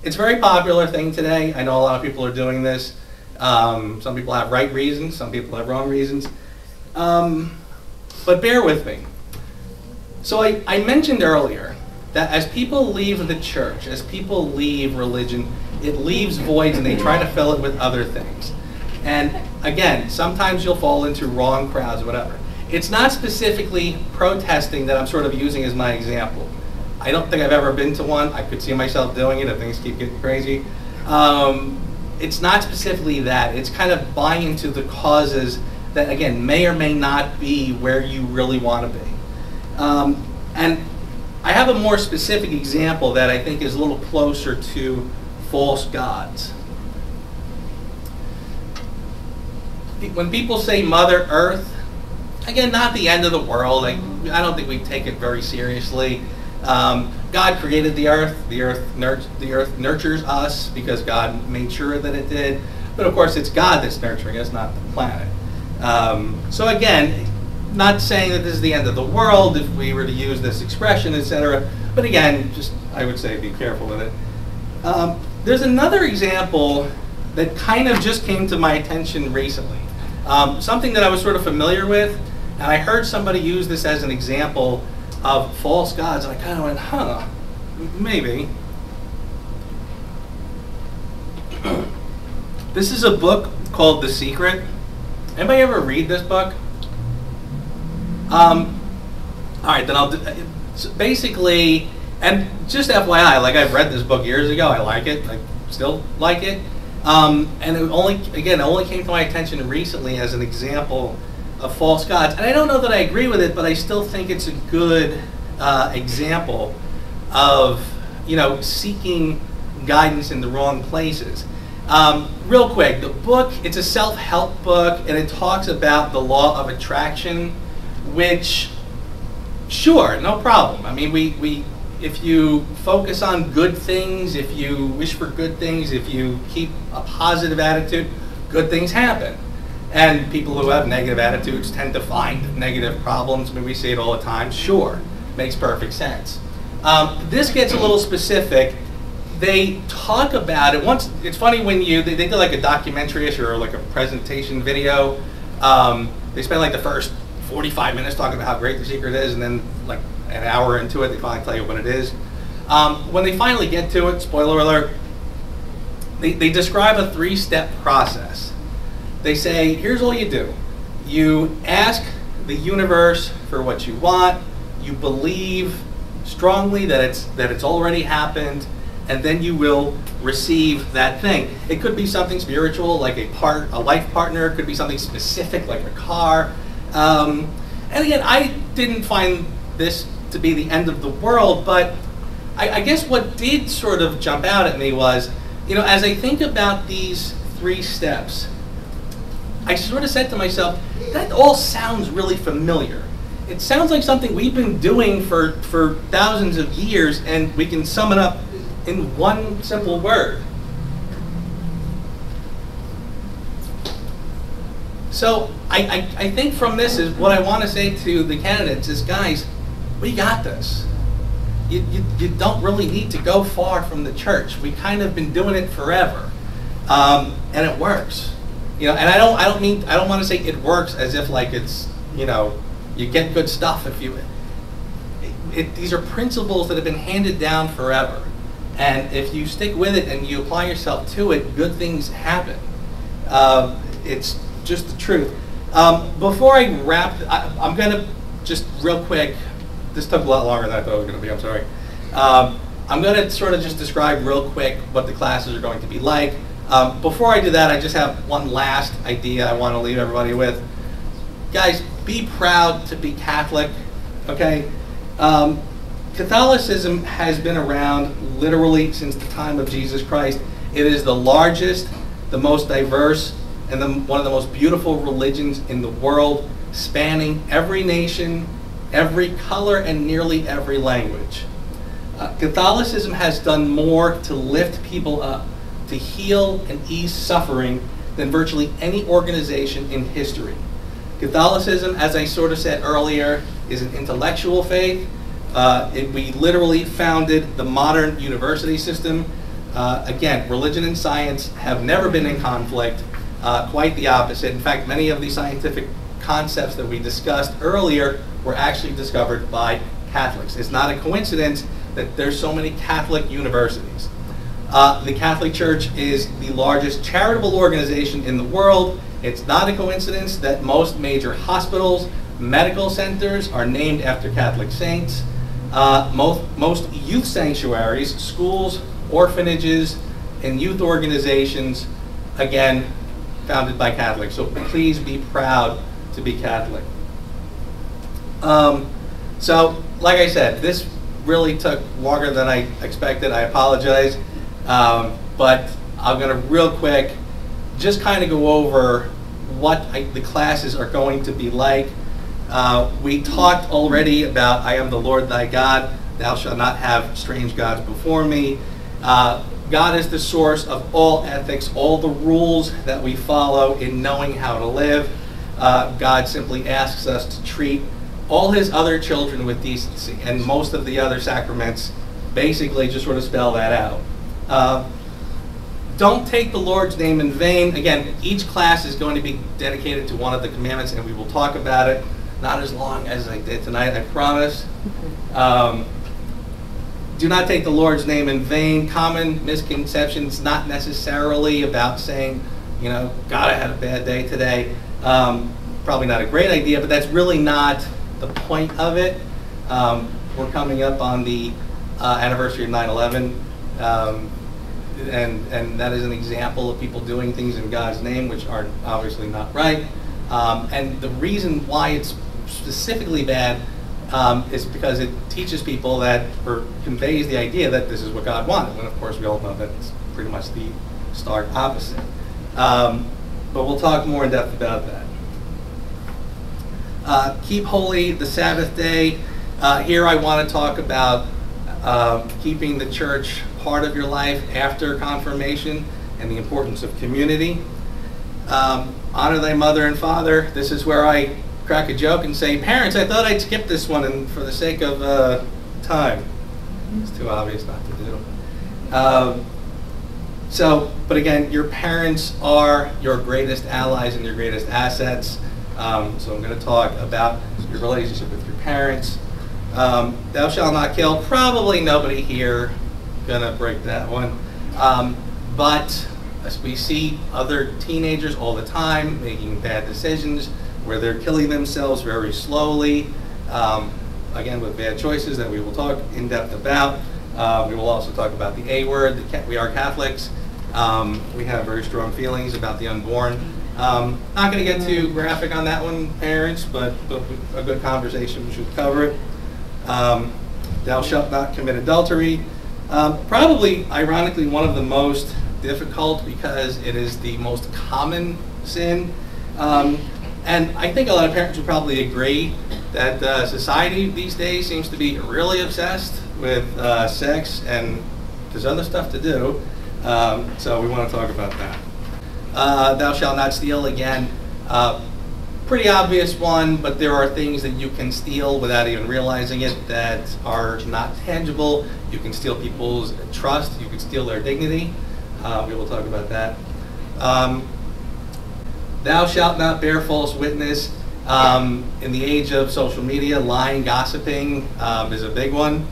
It's a very popular thing today. I know a lot of people are doing this. Some people have right reasons, some people have wrong reasons. But bear with me. So I mentioned earlier that as people leave the church, as people leave religion, it leaves voids and they try to fill it with other things. And again, sometimes you'll fall into wrong crowds, whatever. It's not specifically protesting that I'm sort of using as my example. I don't think I've ever been to one. I could see myself doing it if things keep getting crazy. It's not specifically that. It's kind of buying into the causes that, again, may or may not be where you really want to be. And I have a more specific example that I think is a little closer to false gods. When people say Mother Earth, again, not the end of the world. I don't think we take it very seriously. God created the earth. The earth nurtures us because God made sure that it did. But of course, it's God that's nurturing us, not the planet. So again, not saying that this is the end of the world if we were to use this expression, etc. But again, just I would say be careful with it. There's another example that kind of just came to my attention recently. Something that I was sort of familiar with, and I heard somebody use this as an example of false gods, and I kind of went, huh, maybe. This is a book called The Secret. Anybody ever read this book? All right, then I'll do, so basically, and just FYI, like I've read this book years ago. I like it. I still like it. And it only came to my attention recently as an example of false gods. And I don't know that I agree with it, but I still think it's a good example of, seeking guidance in the wrong places. Real quick, the book, it's a self-help book, and it talks about the law of attraction, which, sure, no problem. I mean, we if you focus on good things, if you wish for good things, if you keep a positive attitude, good things happen. And people who have negative attitudes tend to find negative problems. I mean, we see it all the time. Sure, makes perfect sense. This gets a little specific. They talk about it once. It's funny when they did like a documentary-ish or like a presentation video. They spend like the first 45 minutes talking about how great the secret is, and then like an hour into it, they finally tell you what it is. When they finally get to it, spoiler alert, they describe a 3-step process. They say, here's all you do. You ask the universe for what you want. You believe strongly that it's already happened, and then you will receive that thing. It could be something spiritual, like a life partner. It could be something specific, like a car. And again, I didn't find this to be the end of the world, but I guess what did sort of jump out at me was, as I think about these 3 steps, I sort of said to myself, that all sounds really familiar. It sounds like something we've been doing for thousands of years, and we can sum it up in one simple word. So I think from this is what I want to say to the candidates is, guys, we got this. You don't really need to go far from the church. We kind of been doing it forever, and it works. And I don't want to say it works as if like it's you get good stuff if you. These are principles that have been handed down forever, and if you stick with it and you apply yourself to it, good things happen. It's just the truth. Before I wrap, I'm going to just real quick. This took a lot longer than I thought it was going to be. I'm sorry. I'm going to sort of just describe real quick what the classes are going to be like. Before I do that, I just have one last idea I want to leave everybody with. Guys, be proud to be Catholic, okay? Catholicism has been around literally since the time of Jesus Christ. It is the largest, the most diverse, and one of the most beautiful religions in the world, spanning every nation, every color, and nearly every language. Catholicism has done more to lift people up, to heal and ease suffering than virtually any organization in history. Catholicism, as I sort of said earlier, is an intellectual faith. We literally founded the modern university system. Again, religion and science have never been in conflict, quite the opposite. In fact, many of the scientific concepts that we discussed earlier were actually discovered by Catholics. It's not a coincidence that there's so many Catholic universities. The Catholic Church is the largest charitable organization in the world. It's not a coincidence that most major hospitals, medical centers are named after Catholic saints. Most youth sanctuaries, schools, orphanages, and youth organizations, again, founded by Catholics. So please be proud to be Catholic. So, like I said, this really took longer than I expected. I apologize. But I'm going to real quick just kind of go over what the classes are going to be like. We talked already about I am the Lord thy God, thou shalt not have strange gods before me. God is the source of all ethics, all the rules that we follow in knowing how to live. God simply asks us to treat all his other children with decency, and most of the other sacraments basically just sort of spell that out. Don't take the Lord's name in vain. Again, each class is going to be dedicated to one of the commandments, and we will talk about it. Not as long as I did tonight, I promise. Do not take the Lord's name in vain. Common misconceptions, not necessarily about saying, God, I had a bad day today. Probably not a great idea, but that's really not the point of it. We're coming up on the anniversary of 9/11. And that is an example of people doing things in God's name which are obviously not right. And the reason why it's specifically bad is because it teaches people that, or conveys the idea that this is what God wanted, when of course we all know that it's pretty much the stark opposite. But we'll talk more in depth about that. Keep holy the Sabbath day. Here I want to talk about keeping the church part of your life after confirmation, and the importance of community. Honor thy mother and father. This is where I crack a joke and say, parents, I thought I'd skip this one, and for the sake of time. It's too obvious not to do. But again, your parents are your greatest allies and your greatest assets. So I'm going to talk about your relationship with your parents. Thou shalt not kill. Probably nobody here gonna break that one. But as we see other teenagers all the time making bad decisions where they're killing themselves very slowly, again with bad choices that we will talk in depth about. We will also talk about the A word. We are Catholics. We have very strong feelings about the unborn. Not going to get too graphic on that one, parents, but a good conversation should cover it. Thou shalt not commit adultery. Probably, ironically, one of the most difficult because it is the most common sin. And I think a lot of parents would probably agree that society these days seems to be really obsessed with sex, and there's other stuff to do. So we want to talk about that. Thou shalt not steal, again. Pretty obvious one, but there are things that you can steal without even realizing it that are not tangible. You can steal people's trust. You can steal their dignity. We will talk about that. Thou shalt not bear false witness. In the age of social media, lying, gossiping is a big one.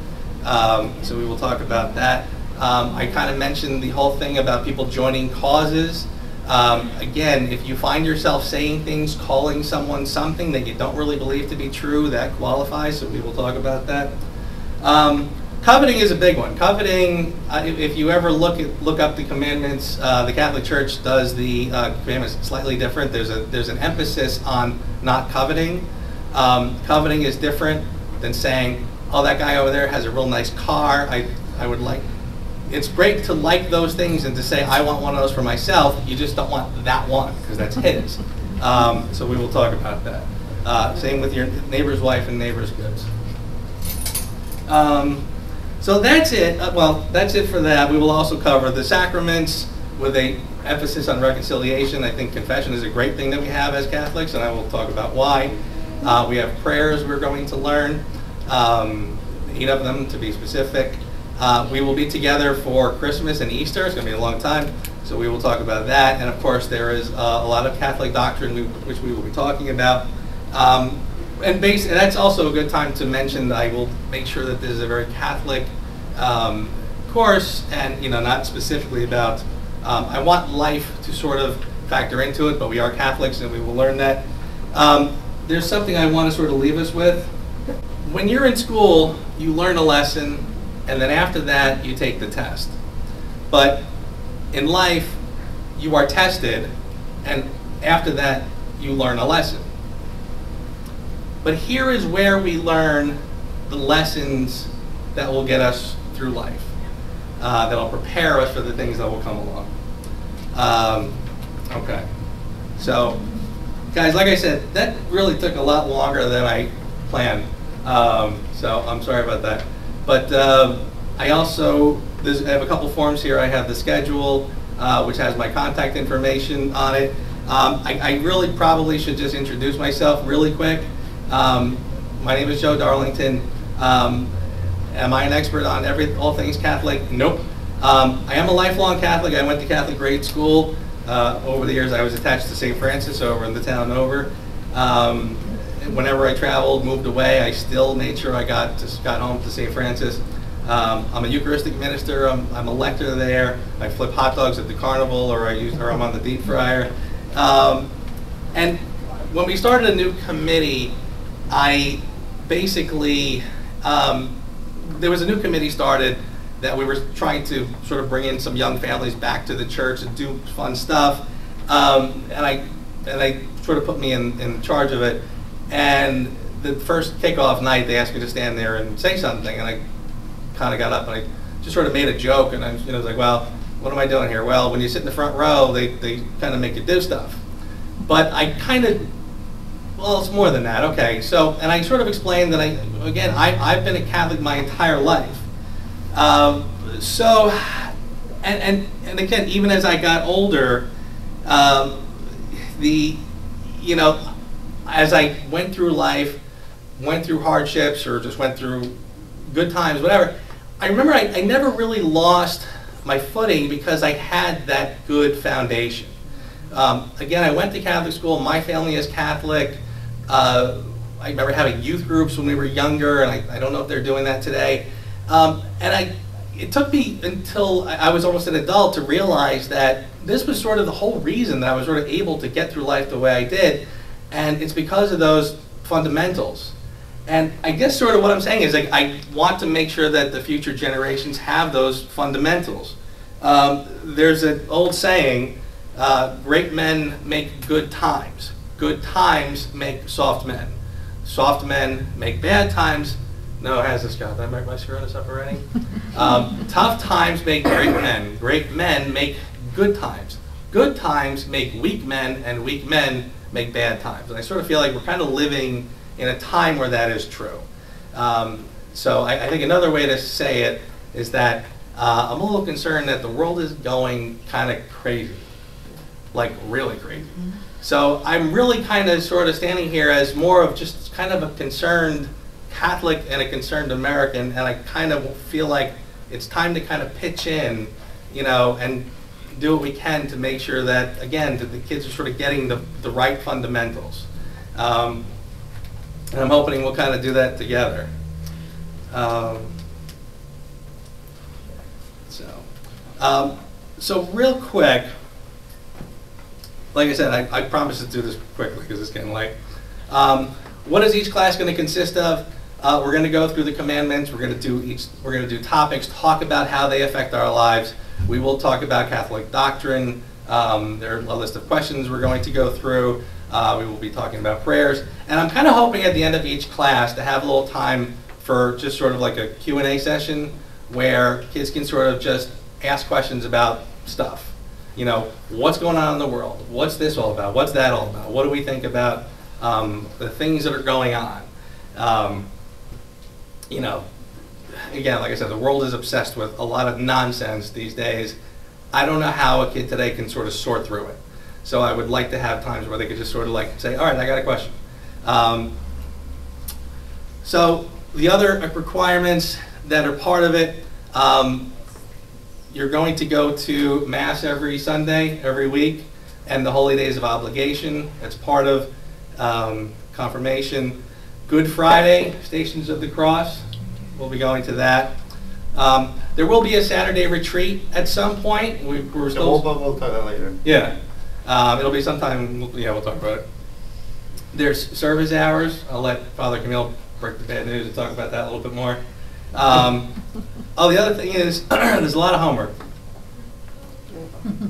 So we will talk about that. I kind of mentioned the whole thing about people joining causes. Again, if you find yourself saying things, calling someone something that you don't really believe to be true, that qualifies, so we will talk about that. Coveting is a big one. Coveting, if you ever look up the commandments, the Catholic Church does the commandments slightly different. There's an emphasis on not coveting. Coveting is different than saying, oh, that guy over there has a real nice car, I would like. It's great to like those things and to say, I want one of those for myself. You just don't want that one because that's his. So we will talk about that. Same with your neighbor's wife and neighbor's goods. So that's it. Well, that's it for that. We will also cover the sacraments with an emphasis on reconciliation. I think confession is a great thing that we have as Catholics, and I will talk about why. We have prayers we're going to learn, 8 of them to be specific. We will be together for Christmas and Easter. It's going to be a long time, so we will talk about that. And of course, there is a lot of Catholic doctrine which we will be talking about. And that's also a good time to mention that I will make sure that this is a very Catholic course, and not specifically about. I want life to sort of factor into it, but we are Catholics, and we will learn that. There's something I want to sort of leave us with. When you're in school, you learn a lesson. And then after that, you take the test. But in life, you are tested, and after that, you learn a lesson. But here is where we learn the lessons that will get us through life, that will prepare us for the things that will come along. Okay. So, guys, like I said, that really took a lot longer than I planned. So I'm sorry about that. But I also, I have a couple forms here. I have the schedule, which has my contact information on it. I really probably should just introduce myself really quick. My name is Joe Darlington. Am I an expert on all things Catholic? Nope. I am a lifelong Catholic. I went to Catholic grade school. Over the years, I was attached to St. Francis over in the town over. Whenever I traveled, moved away, I still made sure I got home to St. Francis. I'm a Eucharistic minister. I'm a lector there. I flip hot dogs at the carnival, or I'm on the deep fryer. And when we started a new committee, I basically there was a new committee started that we were trying to sort of bring in some young families back to the church and do fun stuff. And I sort of put me in charge of it. And the first kickoff night, they asked me to stand there and say something, and I kind of got up and I just sort of made a joke, and I was like, well, what am I doing here? Well, when you sit in the front row, they kind of make you do stuff. But I kind of, well, it's more than that. Okay, so, and I sort of explained that I've been a Catholic my entire life. So, and again, even as I got older, as I went through life, went through hardships or just went through good times, whatever, I remember I never really lost my footing because I had that good foundation. Again, I went to Catholic school. My family is Catholic. I remember having youth groups when we were younger, and I don't know if they're doing that today. It took me until I was almost an adult to realize that this was sort of the whole reason that I was sort of able to get through life the way I did, and it's because of those fundamentals. And I guess sort of what I'm saying is like I want to make sure that the future generations have those fundamentals. There's an old saying, great men make good times. Good times make soft men. Soft men make bad times. No, it hasn't, Scott. Am I screwing this up already? Tough times make great men. Great men make good times. Good times make weak men, and weak men make bad times. And I sort of feel like we're kind of living in a time where that is true. So I think another way to say it is that I'm a little concerned that the world is going kind of crazy, like really crazy. So I'm really kind of sort of standing here as more of just kind of a concerned Catholic and a concerned American, and I kind of feel like it's time to kind of pitch in, and do what we can to make sure that, again, that the kids are sort of getting the right fundamentals. And I'm hoping we'll kind of do that together. So real quick, like I said, I promise to do this quickly because it's getting late. What is each class going to consist of? We're going to go through the commandments. We're going to do topics, talk about how they affect our lives. We will talk about Catholic doctrine. There are a list of questions we're going to go through. We will be talking about prayers. And I'm kind of hoping at the end of each class to have a little time for just sort of like a Q&A session where kids can sort of just ask questions about stuff. What's going on in the world? What's this all about? What's that all about? What do we think about the things that are going on? Again, like I said, the world is obsessed with a lot of nonsense these days. I don't know how a kid today can sort of sort through it. So I would like to have times where they could just sort of like say, all right, I got a question. So the other requirements that are part of it, you're going to go to Mass every Sunday, every week, and the Holy Days of Obligation. That's part of Confirmation. Good Friday, Stations of the Cross. We'll be going to that. There will be a Saturday retreat at some point. We're still. We'll talk about that later. Yeah. It'll be sometime, we'll talk about it. There's service hours. I'll let Father Camille break the bad news and talk about that a little bit more. The other thing is, there's a lot of homework.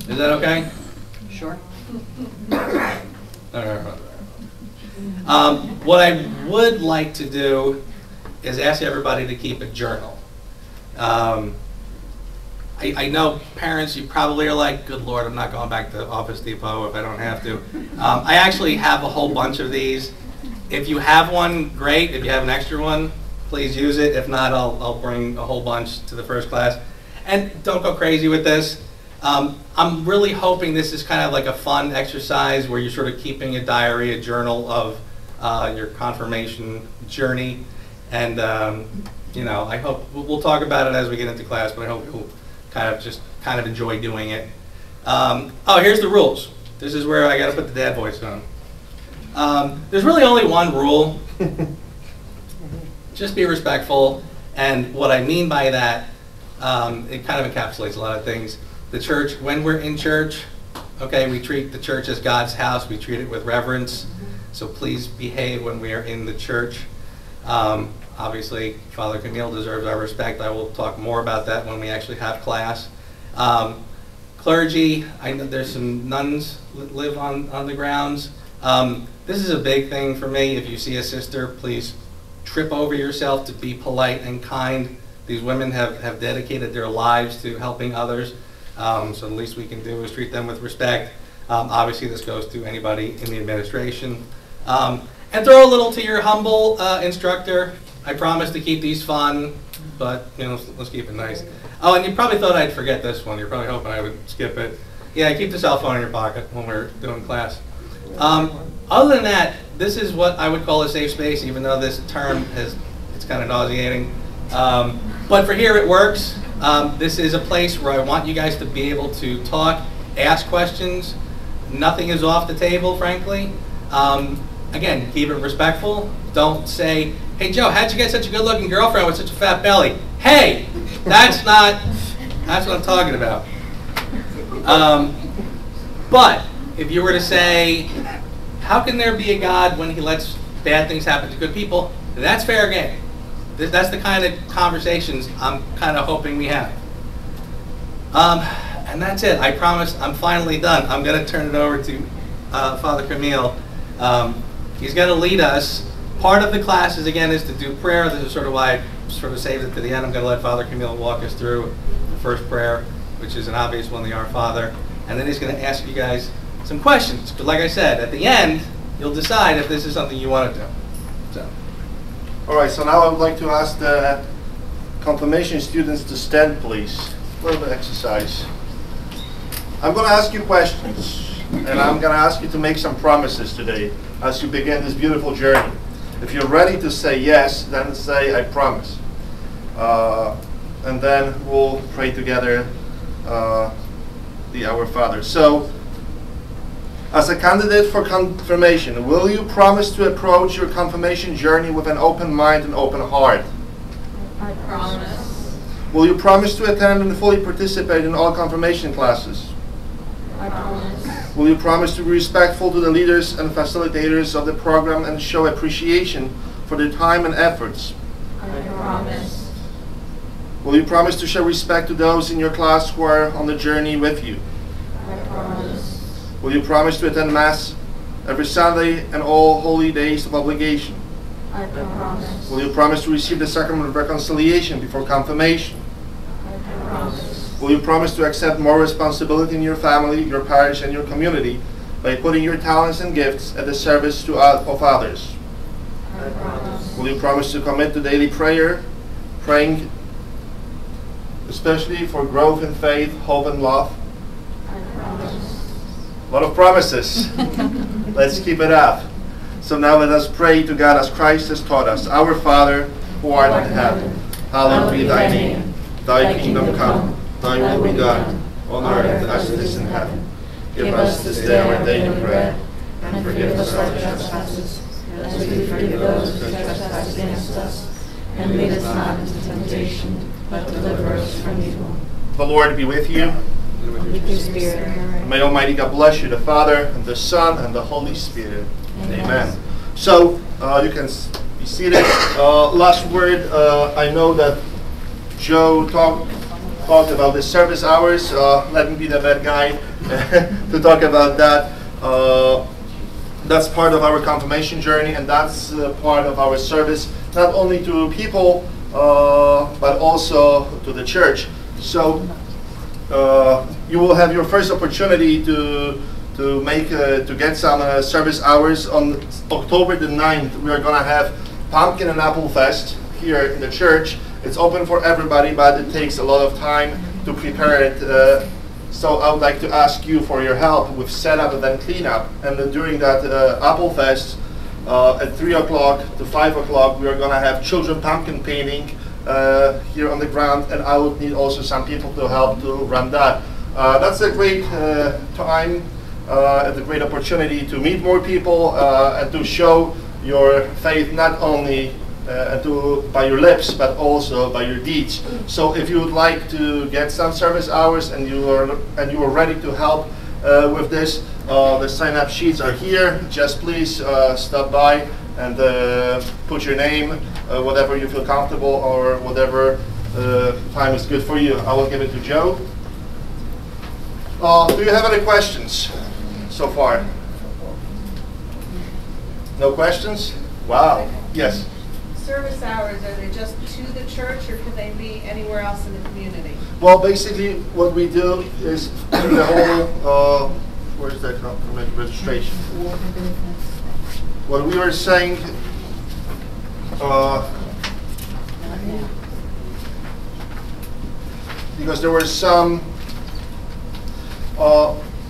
Is that okay? Sure. All right. What I would like to do is ask everybody to keep a journal. I know parents, you probably are like, good Lord, I'm not going back to Office Depot if I don't have to. I actually have a whole bunch of these. If you have one, great. If you have an extra one, please use it. If not, I'll bring a whole bunch to the first class. And don't go crazy with this. I'm really hoping this is kind of like a fun exercise where you're sort of keeping a diary, a journal of your confirmation journey. And, I hope we'll talk about it as we get into class, but I hope you'll kind of enjoy doing it. Here's the rules. This is where I got to put the dad voice on. There's really only one rule. Just be respectful. And what I mean by that, it kind of encapsulates a lot of things. The church, when we're in church, okay, we treat the church as God's house. We treat it with reverence. So please behave when we are in the church. Obviously, Father Camille deserves our respect. I will talk more about that when we actually have class. Clergy, I know there's some nuns that live on the grounds. This is a big thing for me. If you see a sister, please trip over yourself to be polite and kind. These women have dedicated their lives to helping others. So the least we can do is treat them with respect. Obviously, this goes to anybody in the administration. And throw a little to your humble instructor. I promise to keep these fun, but let's keep it nice. Oh, and you probably thought I'd forget this one. You're probably hoping I would skip it. Yeah, keep the cell phone in your pocket when we're doing class. Other than that, this is what I would call a safe space, even though this term it's kind of nauseating. But for here it works. This is a place where I want you guys to be able to talk, ask questions. Nothing is off the table, frankly. Again, keep it respectful. Don't say, hey Joe, how'd you get such a good looking girlfriend with such a fat belly? Hey, that's what I'm talking about. But if you were to say, how can there be a God when he lets bad things happen to good people? That's fair game. That's the kind of conversations I'm kind of hoping we have. And that's it. I promise I'm finally done. I'm going to turn it over to Father Camille. He's going to lead us. Part of the classes, again, is to do prayer. This is sort of why I sort of saved it to the end. I'm going to let Father Camille walk us through the first prayer, which is an obvious one, the Our Father. And then he's going to ask you guys some questions. But like I said, at the end, you'll decide if this is something you want to do. So. All right, so now I would like to ask the confirmation students to stand, please. A little bit of exercise. I'm going to ask you questions, and I'm going to ask you to make some promises today as you begin this beautiful journey. If you're ready to say yes, then say, I promise. And then we'll pray together the Our Father. So, as a candidate for confirmation, will you promise to approach your confirmation journey with an open mind and open heart? I promise. Will you promise to attend and fully participate in all confirmation classes? I promise. Will you promise to be respectful to the leaders and facilitators of the program and show appreciation for their time and efforts? I promise. Will you promise to show respect to those in your class who are on the journey with you? I promise. Will you promise to attend Mass every Sunday and all holy days of obligation? I promise. Will you promise to receive the sacrament of reconciliation before confirmation? I promise. Will you promise to accept more responsibility in your family, your parish, and your community by putting your talents and gifts at the service of others? I promise. Will you promise to commit to daily prayer, praying especially for growth in faith, hope, and love? I promise. A lot of promises. Let's keep it up. So now let us pray to God as Christ has taught us. Our Father, who art in heaven, hallowed be thy name. Thy kingdom come, thy will be done, on earth as it is in heaven. Give us this day our daily bread, and forgive us our trespasses, as we forgive those who trespass against us. And lead us not into temptation, but deliver us from evil. The Lord be with you. With your spirit. May Almighty God bless you, the Father, and the Son, and the Holy Spirit. Amen. So, you can be seated. Last word, I know that Joe talked about the service hours. Let me be the bad guy to talk about that. That's part of our confirmation journey, and that's part of our service, not only to people, but also to the church. So, you will have your first opportunity to get some service hours on October the 9th. We are going to have Pumpkin and Apple Fest here in the church. It's open for everybody, but it takes a lot of time to prepare it. So I would like to ask you for your help with setup and then cleanup. And during that Apple Fest, at 3 o'clock to 5 o'clock, we are going to have children pumpkin painting here on the ground, and I would need also some people to help to run that. That's a great time, and a great opportunity to meet more people and to show your faith not only by your lips, but also by your deeds. So if you would like to get some service hours and you are ready to help with this, the sign-up sheets are here. Just please stop by and put your name, whatever you feel comfortable, or whatever time is good for you. I will give it to Joe. Do you have any questions so far? No questions? Wow. Yes. Service hours, are they just to the church, or can they be anywhere else in the community? Well, basically, what we do is the whole, where's that registration? What we were saying, Because there was some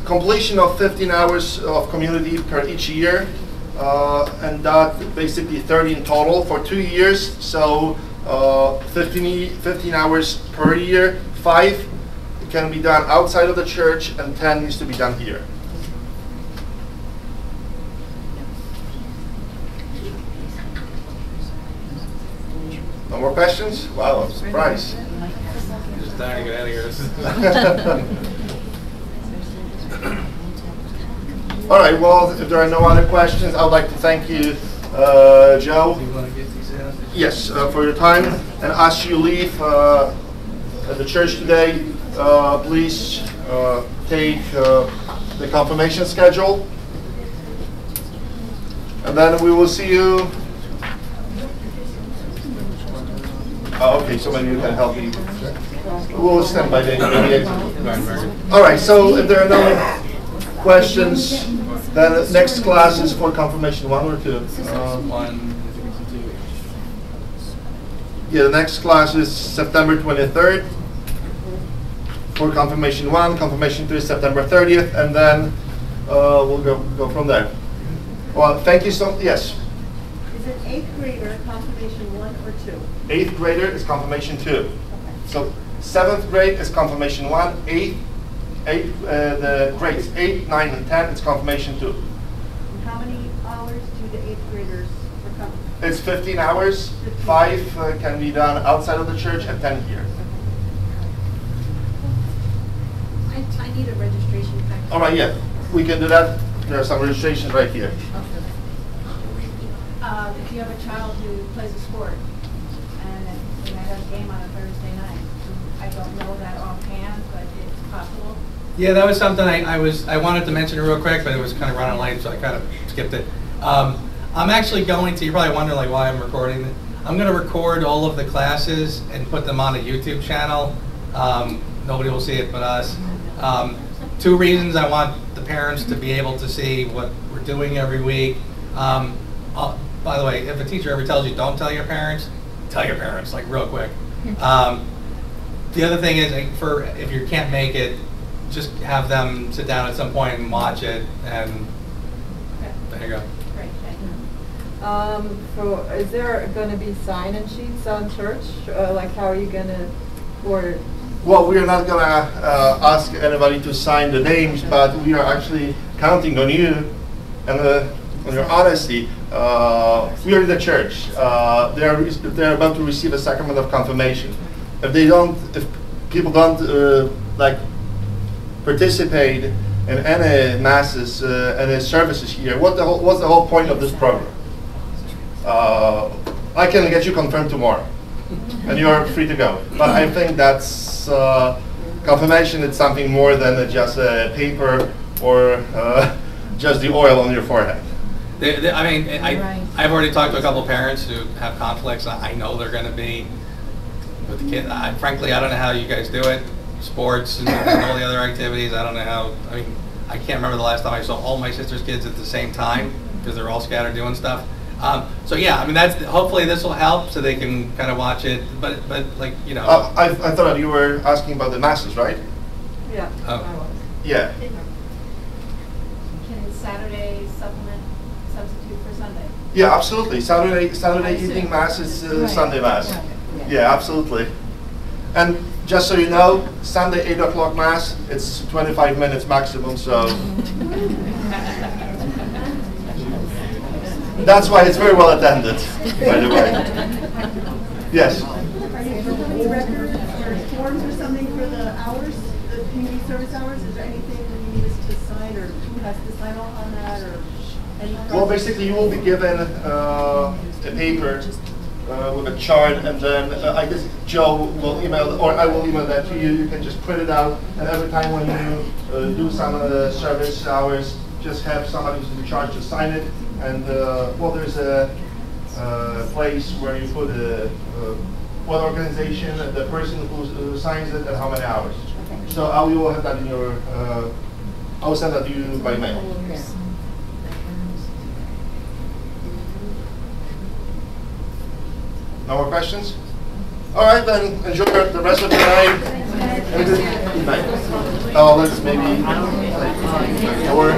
completion of 15 hours of community per each year, and that basically 30 in total for 2 years. So 15 hours per year, 5 can be done outside of the church, and 10 needs to be done here. No more questions? Wow, I'm surprised. Just dying to get out of here. All right, well, if there are no other questions, I would like to thank you, Joe. Do you want to get these out? Yes, for your time. And as you leave the church today, please take the confirmation schedule. And then we will see you. Oh, okay, so maybe you can help me. We'll stand by the. All right, so if there are no questions, then the next class is for confirmation 1 or 2. One. Yeah, the next class is September 23rd for confirmation 1. Confirmation 2 is September 30th, and then we'll go from there. Well, thank you so. Yes. Is it 8th grader confirmation 1 or 2? 8th grader is confirmation 2. So 7th grade is confirmation 1. The grades 8, 9, and 10 is confirmation 2. And how many hours do the 8th graders for confirmation? It's 15 hours. 5 can be done outside of the church, and 10 here. I need a registration packet. All right, yeah, we can do that. There are some registrations right here. If you have a child who plays a sport and they might have a game on a Thursday night, I don't know that offhand, but it's possible. Yeah, that was something I wanted to mention real quick, but it was kind of running late, so I kind of skipped it. I'm actually going to, you're probably wondering like why I'm recording it. I'm going to record all of the classes and put them on a YouTube channel. Nobody will see it but us. 2 reasons: I want the parents to be able to see what we're doing every week. By the way, if a teacher ever tells you don't tell your parents, tell your parents, like real quick. The other thing is, for if you can't make it, just have them sit down at some point and watch it, and there you go. Great, thank you. Is there going to be sign-in sheets on church? Like, how are you going to order? Well, we are not going to ask anybody to sign the names, but we are actually counting on you and on your honesty. We are in the church. They're about to receive a sacrament of confirmation. If people don't participate in any masses, any services here, what's the whole point of this program? I can get you confirmed tomorrow, and you are free to go. But I think that's confirmation. It's something more than just a paper or just the oil on your forehead. I've already talked to a couple of parents who have conflicts. I know they're going to be with the kid. Frankly, I don't know how you guys do it. Sports and all the other activities. I don't know how. I can't remember the last time I saw all my sister's kids at the same time because they're all scattered doing stuff. So yeah, that's hopefully this will help so they can kind of watch it. But like I thought you were asking about the masses, right? Yeah. Yeah. Can Saturday substitute for Sunday? Yeah, absolutely. Saturday evening mass is Sunday mass. Yeah, absolutely. And just so you know, Sunday 8 o'clock mass, it's 25 minutes maximum. So that's why it's very well attended, by the way. Yes. Are you any records or forms or something for the hours, the community service hours? Is there anything that you need us to sign, or who has to sign off on that, or any? Well, basically, you will be given a paper with a chart, and then I guess Joe will email, or I will email that to you. You can just print it out, and every time when you do some service hours, just have somebody who's in charge to sign it. And there's a place where you put what organization, the person who signs it, and how many hours. Okay. So I will have that in your. I will send that to you by mail. No more questions? All right, then enjoy the rest of the night. And good night. Oh, let's maybe or